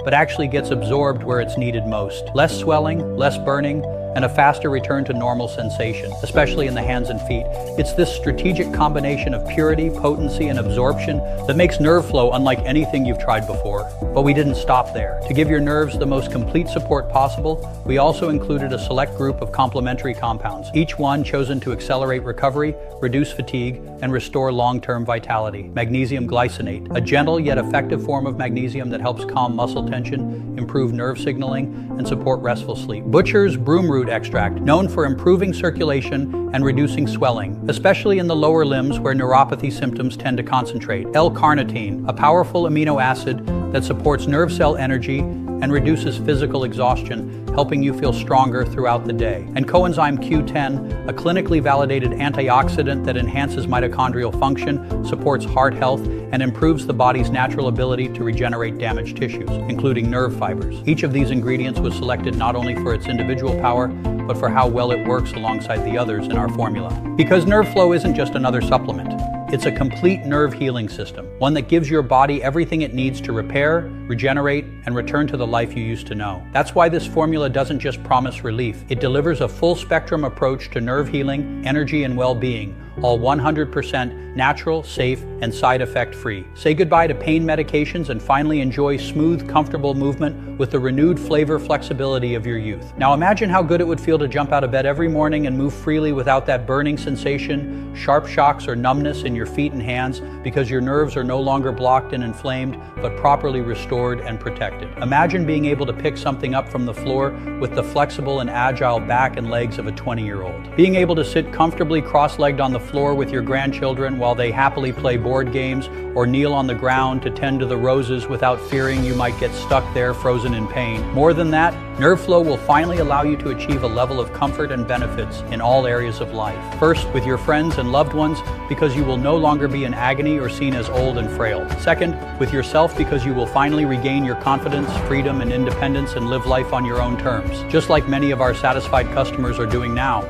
Speaker 1: but actually gets absorbed where it's needed most. Less swelling, less burning, and a faster return to normal sensation, especially in the hands and feet. It's this strategic combination of purity, potency, and absorption that makes Nerve Flow unlike anything you've tried before. But we didn't stop there. To give your nerves the most complete support possible, we also included a select group of complementary compounds, each one chosen to accelerate recovery, reduce fatigue, and restore long-term vitality. Magnesium glycinate, a gentle yet effective form of magnesium that helps calm muscle tension, improve nerve signaling, and support restful sleep. Butcher's broomroot extract, known for improving circulation and reducing swelling, especially in the lower limbs where neuropathy symptoms tend to concentrate. L-carnitine, a powerful amino acid that supports nerve cell energy and reduces physical exhaustion, helping you feel stronger throughout the day. And coenzyme Q10, a clinically validated antioxidant that enhances mitochondrial function, supports heart health, and improves the body's natural ability to regenerate damaged tissues, including nerve fibers. Each of these ingredients was selected not only for its individual power, but for how well it works alongside the others in our formula. Because Nerve Flow isn't just another supplement. It's a complete nerve healing system, one that gives your body everything it needs to repair, regenerate, and return to the life you used to know. That's why this formula doesn't just promise relief. It delivers a full-spectrum approach to nerve healing, energy, and well-being, all 100% natural, safe, and side effect free. Say goodbye to pain medications and finally enjoy smooth, comfortable movement with the renewed flavor flexibility of your youth. Now imagine how good it would feel to jump out of bed every morning and move freely without that burning sensation, sharp shocks, or numbness in your feet and hands, because your nerves are no longer blocked and inflamed, but properly restored and protected. Imagine being able to pick something up from the floor with the flexible and agile back and legs of a 20-year-old. Being able to sit comfortably cross-legged on the floor with your grandchildren while they happily play board games, or kneel on the ground to tend to the roses without fearing you might get stuck there frozen in pain. More than that, Nerve Flow will finally allow you to achieve a level of comfort and benefits in all areas of life. First, with your friends and loved ones, because you will no longer be in agony or seen as old and frail. Second, with yourself, because you will finally regain your confidence, freedom, and independence and live life on your own terms, just like many of our satisfied customers are doing now.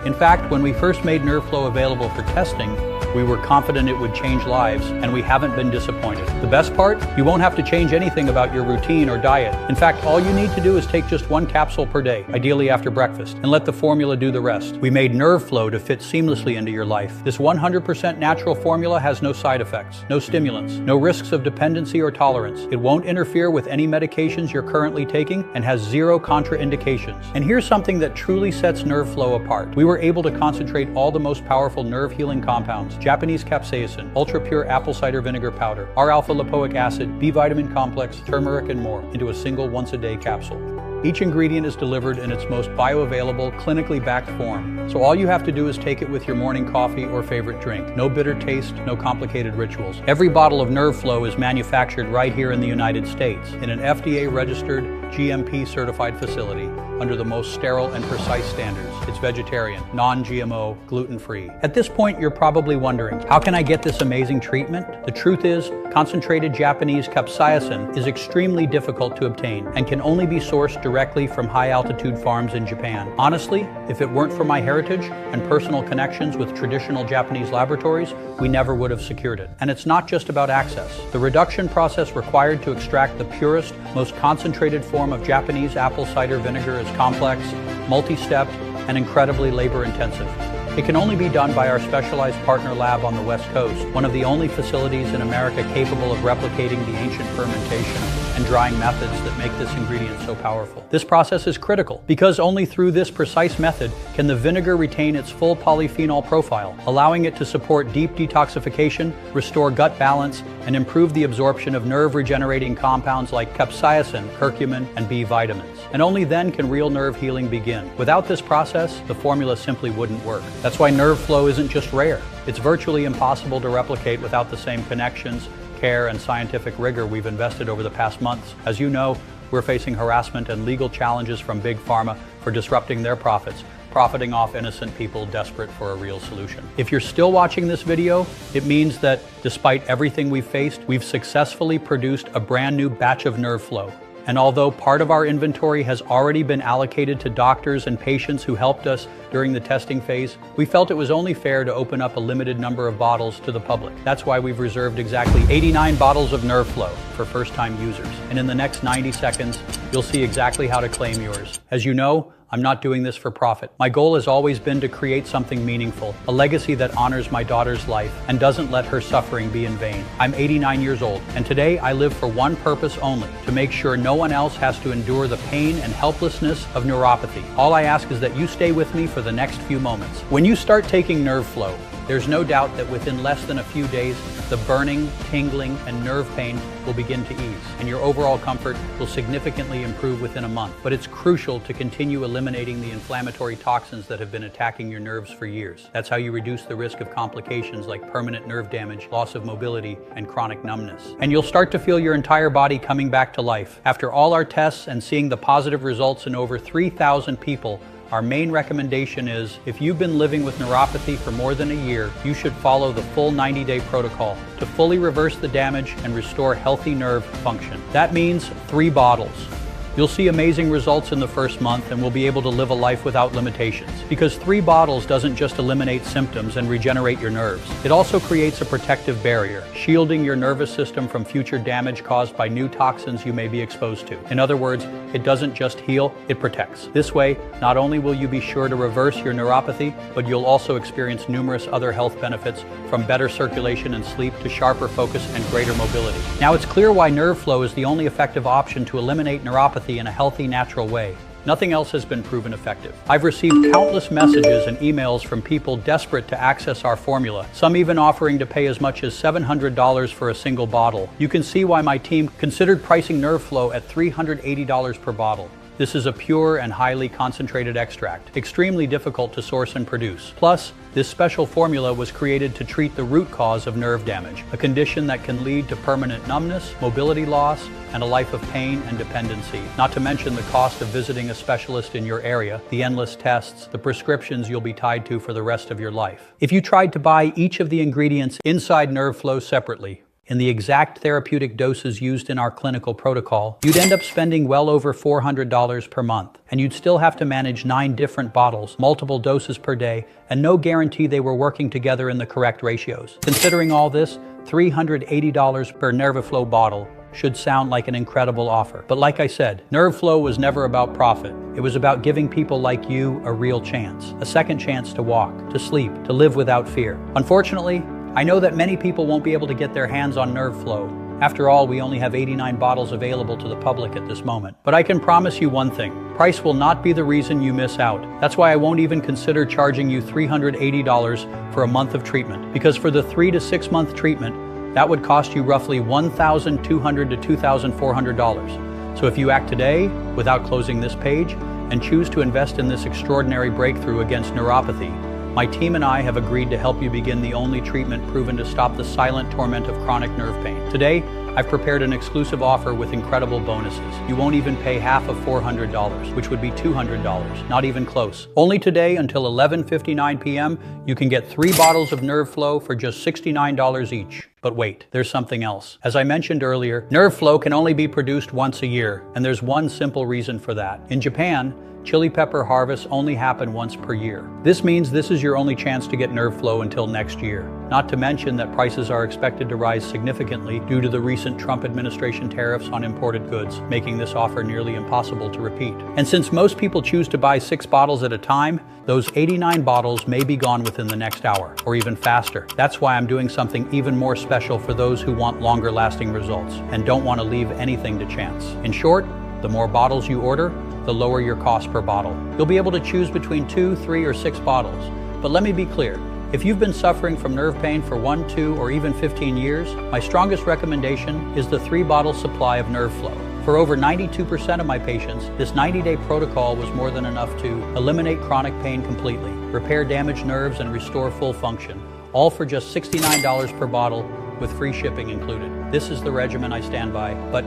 Speaker 1: In fact, when we first made Nerve Flow available for testing, we were confident it would change lives, and we haven't been disappointed. The best part? You won't have to change anything about your routine or diet. In fact, all you need to do is take just 1 capsule per day, ideally after breakfast, and let the formula do the rest. We made Nerve Flow to fit seamlessly into your life. This 100% natural formula has no side effects, no stimulants, no risks of dependency or tolerance. It won't interfere with any medications you're currently taking, and has 0 contraindications. And here's something that truly sets Nerve Flow apart. We were able to concentrate all the most powerful nerve healing compounds, Japanese capsaicin, ultra-pure apple cider vinegar powder, R-alpha lipoic acid, B vitamin complex, turmeric, and more into a single once-a-day capsule. Each ingredient is delivered in its most bioavailable, clinically backed form. So all you have to do is take it with your morning coffee or favorite drink. No bitter taste, no complicated rituals. Every bottle of Nerve Flow is manufactured right here in the United States in an FDA-registered, GMP-certified facility, under the most sterile and precise standards. It's vegetarian, non-GMO, gluten-free. At this point, you're probably wondering, how can I get this amazing treatment? The truth is, concentrated Japanese capsaicin is extremely difficult to obtain and can only be sourced directly from high-altitude farms in Japan. Honestly, if it weren't for my heritage and personal connections with traditional Japanese laboratories, we never would have secured it. And it's not just about access. The reduction process required to extract the purest, most concentrated form of Japanese apple cider vinegar is complex, multi-stepped, and incredibly labor-intensive. It can only be done by our specialized partner lab on the West Coast, one of the only facilities in America capable of replicating the ancient fermentation and drying methods that make this ingredient so powerful. This process is critical because only through this precise method can the vinegar retain its full polyphenol profile, allowing it to support deep detoxification, restore gut balance, and improve the absorption of nerve-regenerating compounds like capsaicin, curcumin, and B vitamins. And only then can real nerve healing begin. Without this process, the formula simply wouldn't work. That's why nerve flow isn't just rare. It's virtually impossible to replicate without the same connections, care, and scientific rigor we've invested over the past months. As you know, we're facing harassment and legal challenges from Big Pharma for disrupting their profits, profiting off innocent people desperate for a real solution. If you're still watching this video, it means that despite everything we've faced, we've successfully produced a brand new batch of nerve flow. And although part of our inventory has already been allocated to doctors and patients who helped us during the testing phase, we felt it was only fair to open up a limited number of bottles to the public. That's why we've reserved exactly 89 bottles of Nerve Flow for first-time users. And in the next 90 seconds, you'll see exactly how to claim yours. As you know, I'm not doing this for profit. My goal has always been to create something meaningful, a legacy that honors my daughter's life and doesn't let her suffering be in vain. I'm 89 years old, and today I live for one purpose only, to make sure no one else has to endure the pain and helplessness of neuropathy. All I ask is that you stay with me for the next few moments. When you start taking Nerve Flow, there's no doubt that within less than a few days, the burning, tingling, and nerve pain will begin to ease, and your overall comfort will significantly improve within a month. But it's crucial to continue eliminating the inflammatory toxins that have been attacking your nerves for years. That's how you reduce the risk of complications like permanent nerve damage, loss of mobility, and chronic numbness. And you'll start to feel your entire body coming back to life. After all our tests and seeing the positive results in over 3,000 people, our main recommendation is, if you've been living with neuropathy for more than a year, you should follow the full 90-day protocol to fully reverse the damage and restore healthy nerve function. That means 3 bottles. You'll see amazing results in the first month and will be able to live a life without limitations. Because 3 bottles doesn't just eliminate symptoms and regenerate your nerves. It also creates a protective barrier, shielding your nervous system from future damage caused by new toxins you may be exposed to. In other words, it doesn't just heal, it protects. This way, not only will you be sure to reverse your neuropathy, but you'll also experience numerous other health benefits, from better circulation and sleep to sharper focus and greater mobility. Now it's clear why Nerve Flow is the only effective option to eliminate neuropathy in a healthy, natural way. Nothing else has been proven effective. I've received countless messages and emails from people desperate to access our formula, some even offering to pay as much as $700 for a single bottle. You can see why my team considered pricing Nerve Flow at $380 per bottle. This is a pure and highly concentrated extract, extremely difficult to source and produce. Plus, this special formula was created to treat the root cause of nerve damage, a condition that can lead to permanent numbness, mobility loss, and a life of pain and dependency. Not to mention the cost of visiting a specialist in your area, the endless tests, the prescriptions you'll be tied to for the rest of your life. If you tried to buy each of the ingredients inside Nerve Flow separately, in the exact therapeutic doses used in our clinical protocol, you'd end up spending well over $400 per month. And you'd still have to manage 9 different bottles, multiple doses per day, and no guarantee they were working together in the correct ratios. Considering all this, $380 per NerveFlow bottle should sound like an incredible offer. But like I said, Nerve Flow was never about profit. It was about giving people like you a real chance, a second chance to walk, to sleep, to live without fear. Unfortunately, I know that many people won't be able to get their hands on Nerve Flow. After all, we only have 89 bottles available to the public at this moment. But I can promise you one thing. Price will not be the reason you miss out. That's why I won't even consider charging you $380 for a month of treatment. Because for the 3 to 6 month treatment, that would cost you roughly $1,200 to $2,400. So if you act today, without closing this page, and choose to invest in this extraordinary breakthrough against neuropathy, my team and I have agreed to help you begin the only treatment proven to stop the silent torment of chronic nerve pain. Today, I've prepared an exclusive offer with incredible bonuses. You won't even pay half of $400, which would be $200, not even close. Only today until 11:59 p.m., you can get 3 bottles of Nerve Flow for just $69 each. But wait, there's something else. As I mentioned earlier, Nerve Flow can only be produced once a year, and there's one simple reason for that. In Japan, chili pepper harvests only happen once per year. This means this is your only chance to get Nerve Flow until next year. Not to mention that prices are expected to rise significantly due to the recent Trump administration tariffs on imported goods, making this offer nearly impossible to repeat. And since most people choose to buy 6 bottles at a time, those 89 bottles may be gone within the next hour, or even faster. That's why I'm doing something even more special for those who want longer lasting results and don't want to leave anything to chance. In short, the more bottles you order, the lower your cost per bottle. You'll be able to choose between 2, 3, or 6 bottles. But let me be clear, if you've been suffering from nerve pain for 1, 2, or even 15 years, my strongest recommendation is the 3-bottle supply of Nerve Flow. For over 92% of my patients, this 90-day protocol was more than enough to eliminate chronic pain completely, repair damaged nerves, and restore full function, all for just $69 per bottle with free shipping included. This is the regimen I stand by, but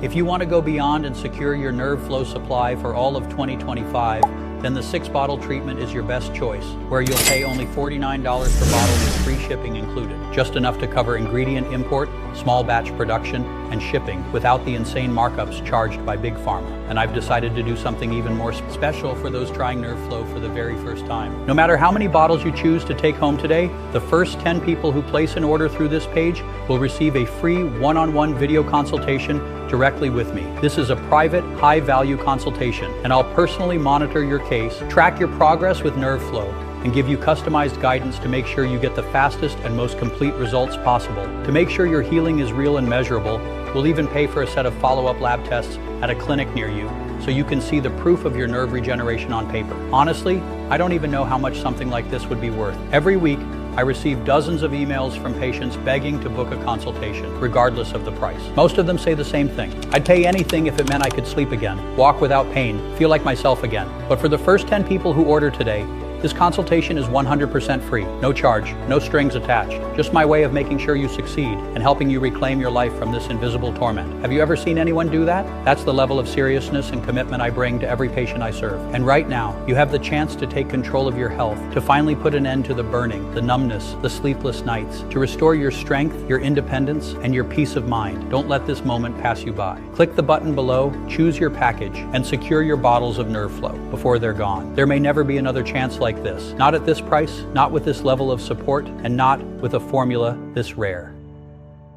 Speaker 1: if you want to go beyond and secure your Nerve Flow supply for all of 2025, then the 6-bottle treatment is your best choice, where you'll pay only $49 per bottle with free shipping included, just enough to cover ingredient import, small batch production, and shipping without the insane markups charged by Big Pharma. And I've decided to do something even more special for those trying Nerve Flow for the very first time. No matter how many bottles you choose to take home today, the first 10 people who place an order through this page will receive a free one-on-one video consultation directly with me. This is a private, high-value consultation, and I'll personally monitor your case, track your progress with Nerve Flow, and give you customized guidance to make sure you get the fastest and most complete results possible. To make sure your healing is real and measurable, we'll even pay for a set of follow-up lab tests at a clinic near you, so you can see the proof of your nerve regeneration on paper. Honestly, I don't even know how much something like this would be worth. Every week, I receive dozens of emails from patients begging to book a consultation, regardless of the price. Most of them say the same thing. I'd pay anything if it meant I could sleep again, walk without pain, feel like myself again. But for the first 10 people who order today, this consultation is 100% free, no charge, no strings attached. Just my way of making sure you succeed and helping you reclaim your life from this invisible torment. Have you ever seen anyone do that? That's the level of seriousness and commitment I bring to every patient I serve. And right now, you have the chance to take control of your health, to finally put an end to the burning, the numbness, the sleepless nights, to restore your strength, your independence, and your peace of mind. Don't let this moment pass you by. Click the button below, choose your package, and secure your bottles of Nerve Flow before they're gone. There may never be another chance like this. Not at this price, not with this level of support, and not with a formula this rare.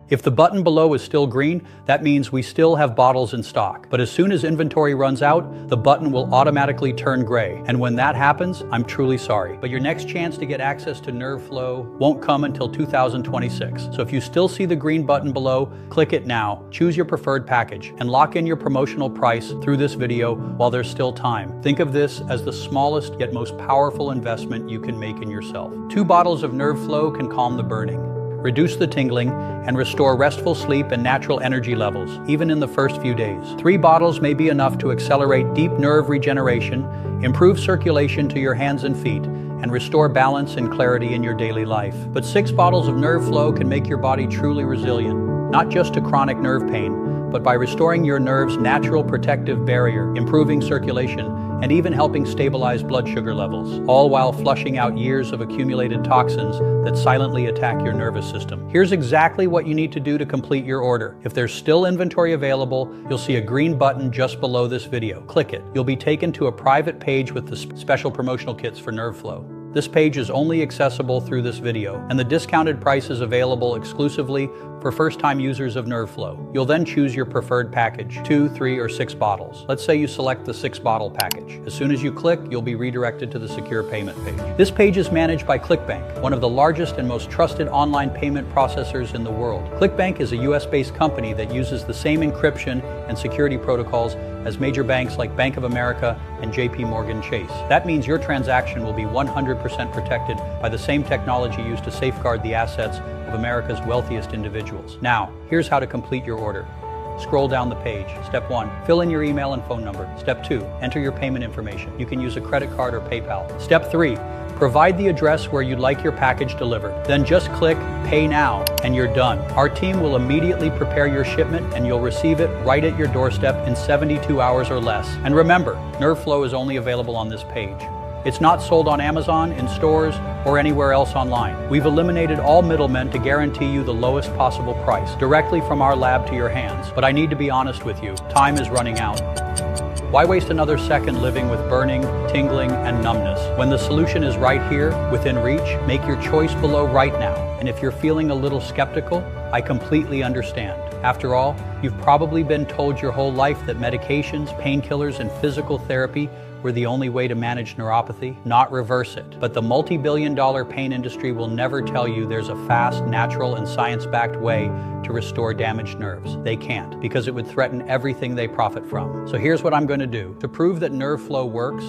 Speaker 1: If the button below is still green, that means we still have bottles in stock. But as soon as inventory runs out, the button will automatically turn gray. And when that happens, I'm truly sorry. But your next chance to get access to Nerve Flow won't come until 2026. So if you still see the green button below, click it now, choose your preferred package, and lock in your promotional price through this video while there's still time. Think of this as the smallest yet most powerful investment you can make in yourself. 2 bottles of Nerve Flow can calm the burning, reduce the tingling, and restore restful sleep and natural energy levels, even in the first few days. 3 bottles may be enough to accelerate deep nerve regeneration, improve circulation to your hands and feet, and restore balance and clarity in your daily life. But 6 bottles of Nerve Flow can make your body truly resilient, not just to chronic nerve pain, but by restoring your nerve's natural protective barrier, improving circulation, and even helping stabilize blood sugar levels, all while flushing out years of accumulated toxins that silently attack your nervous system. Here's exactly what you need to do to complete your order. If there's still inventory available, you'll see a green button just below this video. Click it. You'll be taken to a private page with the special promotional kits for Nerve Flow. This page is only accessible through this video, and the discounted price is available exclusively for first-time users of Nerve Flow. You'll then choose your preferred package, 2, 3, or 6 bottles. Let's say you select the 6-bottle package. As soon as you click, you'll be redirected to the secure payment page. This page is managed by ClickBank, one of the largest and most trusted online payment processors in the world. ClickBank is a US-based company that uses the same encryption and security protocols as major banks like Bank of America and JP Morgan Chase. That means your transaction will be 100% protected by the same technology used to safeguard the assets of America's wealthiest individuals. Now, here's how to complete your order. Scroll down the page. Step 1, fill in your email and phone number. Step 2, enter your payment information. You can use a credit card or PayPal. Step 3, Provide the address where you'd like your package delivered. Then just click Pay Now and you're done. Our team will immediately prepare your shipment and you'll receive it right at your doorstep in 72 hours or less. And remember, NerveFlow is only available on this page. It's not sold on Amazon, in stores, or anywhere else online. We've eliminated all middlemen to guarantee you the lowest possible price, directly from our lab to your hands. But I need to be honest with you, time is running out. Why waste another second living with burning, tingling, and numbness? When the solution is right here, within reach, make your choice below right now. And if you're feeling a little skeptical, I completely understand. After all, you've probably been told your whole life that medications, painkillers, and physical therapy were the only way to manage neuropathy, not reverse it. But the multi-billion-dollar pain industry will never tell you there's a fast, natural, and science-backed way to restore damaged nerves. They can't, because it would threaten everything they profit from. So here's what I'm going to do. To prove that NerveFlow works,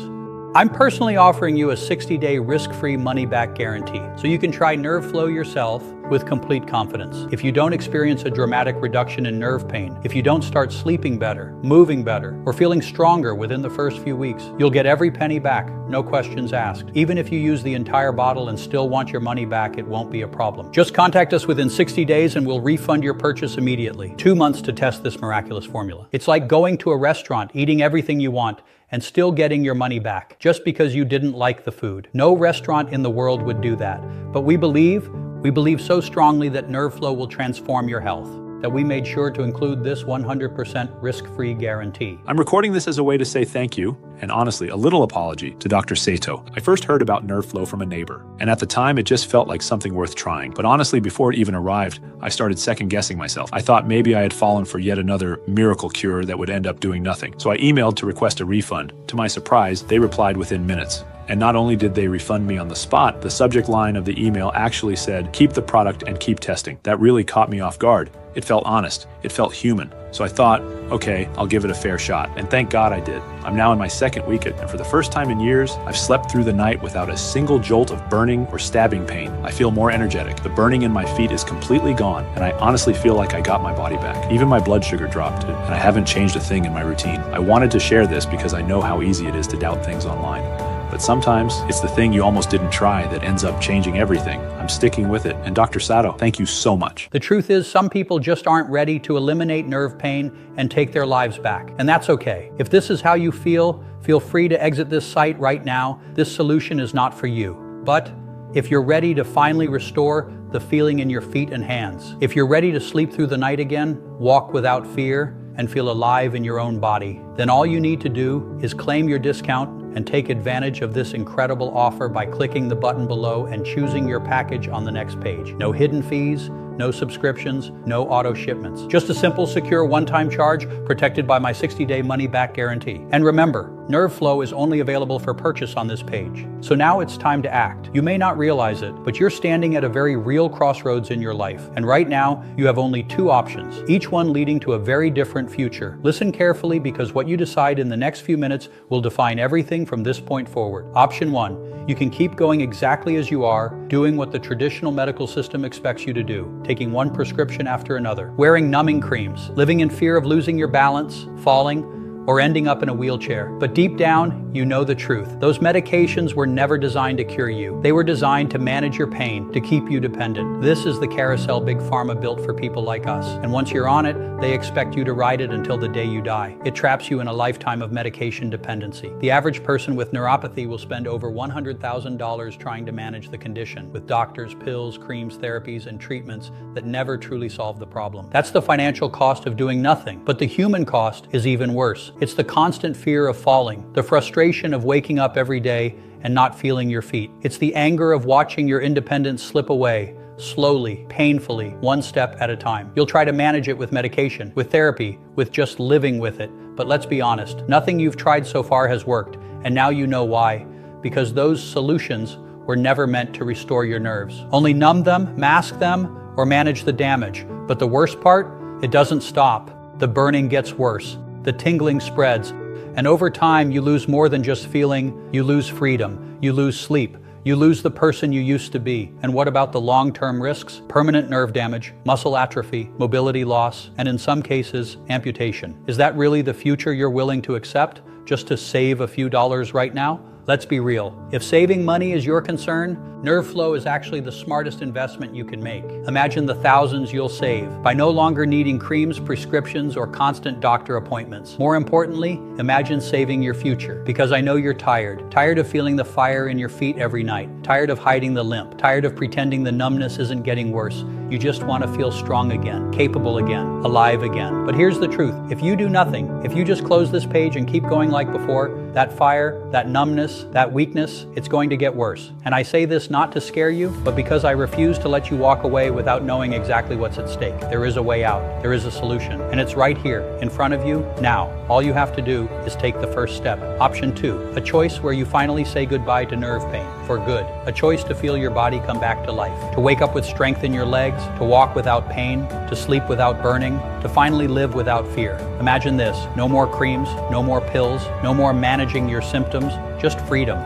Speaker 1: I'm personally offering you a 60-day risk-free money-back guarantee, so you can try NerveFlow yourself with complete confidence. If you don't experience a dramatic reduction in nerve pain, if you don't start sleeping better, moving better, or feeling stronger within the first few weeks, you'll get every penny back, no questions asked. Even if you use the entire bottle and still want your money back, it won't be a problem. Just contact us within 60 days and we'll refund your purchase immediately. 2 months to test this miraculous formula. It's like going to a restaurant, eating everything you want, and still getting your money back, just because you didn't like the food. No restaurant in the world would do that. But we believe so strongly that NerveFlow will transform your health, that we made sure to include this 100% risk-free guarantee.
Speaker 4: I'm recording this as a way to say thank you, and honestly, a little apology to Dr. Sato. I first heard about NerveFlow from a neighbor, and at the time it just felt like something worth trying. But honestly, before it even arrived, I started second-guessing myself. I thought maybe I had fallen for yet another miracle cure that would end up doing nothing. So I emailed to request a refund. To my surprise, they replied within minutes. And not only did they refund me on the spot, the subject line of the email actually said, "Keep the product and keep testing." That really caught me off guard. It felt honest. It felt human. So I thought, okay, I'll give it a fair shot. And thank God I did. I'm now in my second week, and for the first time in years, I've slept through the night without a single jolt of burning or stabbing pain. I feel more energetic. The burning in my feet is completely gone, and I honestly feel like I got my body back. Even my blood sugar dropped, and I haven't changed a thing in my routine. I wanted to share this because I know how easy it is to doubt things online. But sometimes it's the thing you almost didn't try that ends up changing everything. I'm sticking with it. And Dr. Sato, thank you so much.
Speaker 1: The truth is, some people just aren't ready to eliminate nerve pain and take their lives back. And that's okay. If this is how you feel free to exit this site right now. This solution is not for you. But if you're ready to finally restore the feeling in your feet and hands, if you're ready to sleep through the night again, walk without fear, and feel alive in your own body, then all you need to do is claim your discount and take advantage of this incredible offer by clicking the button below and choosing your package on the next page. No hidden fees, no subscriptions, no auto shipments. Just a simple, secure, one-time charge protected by my 60-day money-back guarantee. And remember, NerveFlow is only available for purchase on this page. So now it's time to act. You may not realize it, but you're standing at a very real crossroads in your life. And right now, you have only 2 options, each one leading to a very different future. Listen carefully, because what you decide in the next few minutes will define everything from this point forward. Option 1, you can keep going exactly as you are, doing what the traditional medical system expects you to do, taking one prescription after another, wearing numbing creams, living in fear of losing your balance, falling, or ending up in a wheelchair. But deep down, you know the truth. Those medications were never designed to cure you. They were designed to manage your pain, to keep you dependent. This is the carousel Big Pharma built for people like us. And once you're on it, they expect you to ride it until the day you die. It traps you in a lifetime of medication dependency. The average person with neuropathy will spend over $100,000 trying to manage the condition, with doctors, pills, creams, therapies, and treatments that never truly solve the problem. That's the financial cost of doing nothing. But the human cost is even worse. It's the constant fear of falling, the frustration of waking up every day and not feeling your feet. It's the anger of watching your independence slip away, slowly, painfully, one step at a time. You'll try to manage it with medication, with therapy, with just living with it. But let's be honest, nothing you've tried so far has worked, and now you know why. Because those solutions were never meant to restore your nerves. Only numb them, mask them, or manage the damage. But the worst part, it doesn't stop. The burning gets worse. The tingling spreads, and over time you lose more than just feeling. You lose freedom, you lose sleep, you lose the person you used to be. And what about the long-term risks? Permanent nerve damage, muscle atrophy, mobility loss, and in some cases, amputation. Is that really the future you're willing to accept, just to save a few dollars right now? Let's be real. If saving money is your concern, NerveFlow is actually the smartest investment you can make. Imagine the thousands you'll save by no longer needing creams, prescriptions, or constant doctor appointments. More importantly, imagine saving your future. Because I know you're tired of feeling the fire in your feet every night, tired of hiding the limp, tired of pretending the numbness isn't getting worse. You just want to feel strong again, capable again, alive again. But here's the truth. If you do nothing, if you just close this page and keep going like before, that fire, that numbness, that weakness, it's going to get worse. And I say this not to scare you, but because I refuse to let you walk away without knowing exactly what's at stake. There is a way out. There is a solution. And it's right here, in front of you, now. All you have to do is take the first step. Option 2, a choice where you finally say goodbye to nerve pain, for good. A choice to feel your body come back to life. To wake up with strength in your legs, to walk without pain, to sleep without burning, to finally live without fear. Imagine this, no more creams, no more pills, no more managing your symptoms, just freedom.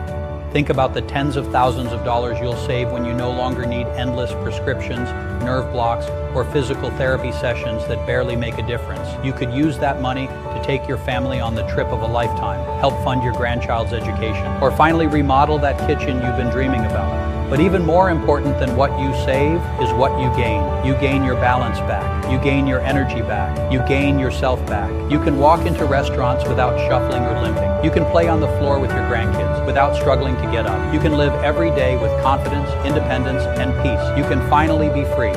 Speaker 1: Think about the tens of thousands of dollars you'll save when you no longer need endless prescriptions, nerve blocks, or physical therapy sessions that barely make a difference. You could use that money to take your family on the trip of a lifetime, help fund your grandchild's education, or finally remodel that kitchen you've been dreaming about. But even more important than what you save is what you gain. You gain your balance back. You gain your energy back. You gain yourself back. You can walk into restaurants without shuffling or limping. You can play on the floor with your grandkids without struggling to get up. You can live every day with confidence, independence, and peace. You can finally be free.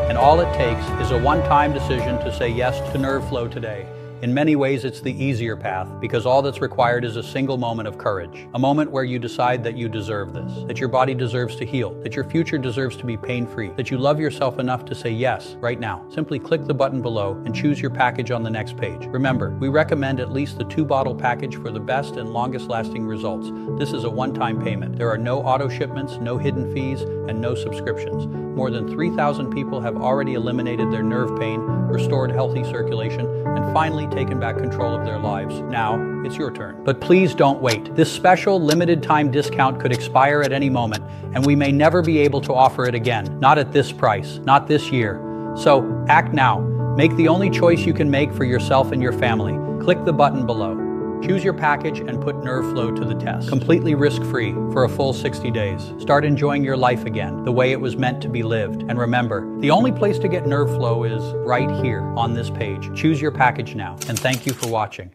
Speaker 1: And all it takes is a one-time decision to say yes to NerveFlow today. In many ways, it's the easier path because all that's required is a single moment of courage. A moment where you decide that you deserve this, that your body deserves to heal, that your future deserves to be pain-free, that you love yourself enough to say yes right now. Simply click the button below and choose your package on the next page. Remember, we recommend at least the 2-bottle package for the best and longest-lasting results. This is a one-time payment. There are no auto shipments, no hidden fees, and no subscriptions. More than 3,000 people have already eliminated their nerve pain, restored healthy circulation, and finally taken back control of their lives. Now, it's your turn. But please don't wait. This special limited time discount could expire at any moment, and we may never be able to offer it again. Not at this price, not this year. So, act now. Make the only choice you can make for yourself and your family. Click the button below. Choose your package and put NerveFlow to the test. Completely risk-free for a full 60 days. Start enjoying your life again, the way it was meant to be lived. And remember, the only place to get NerveFlow is right here on this page. Choose your package now, and thank you for watching.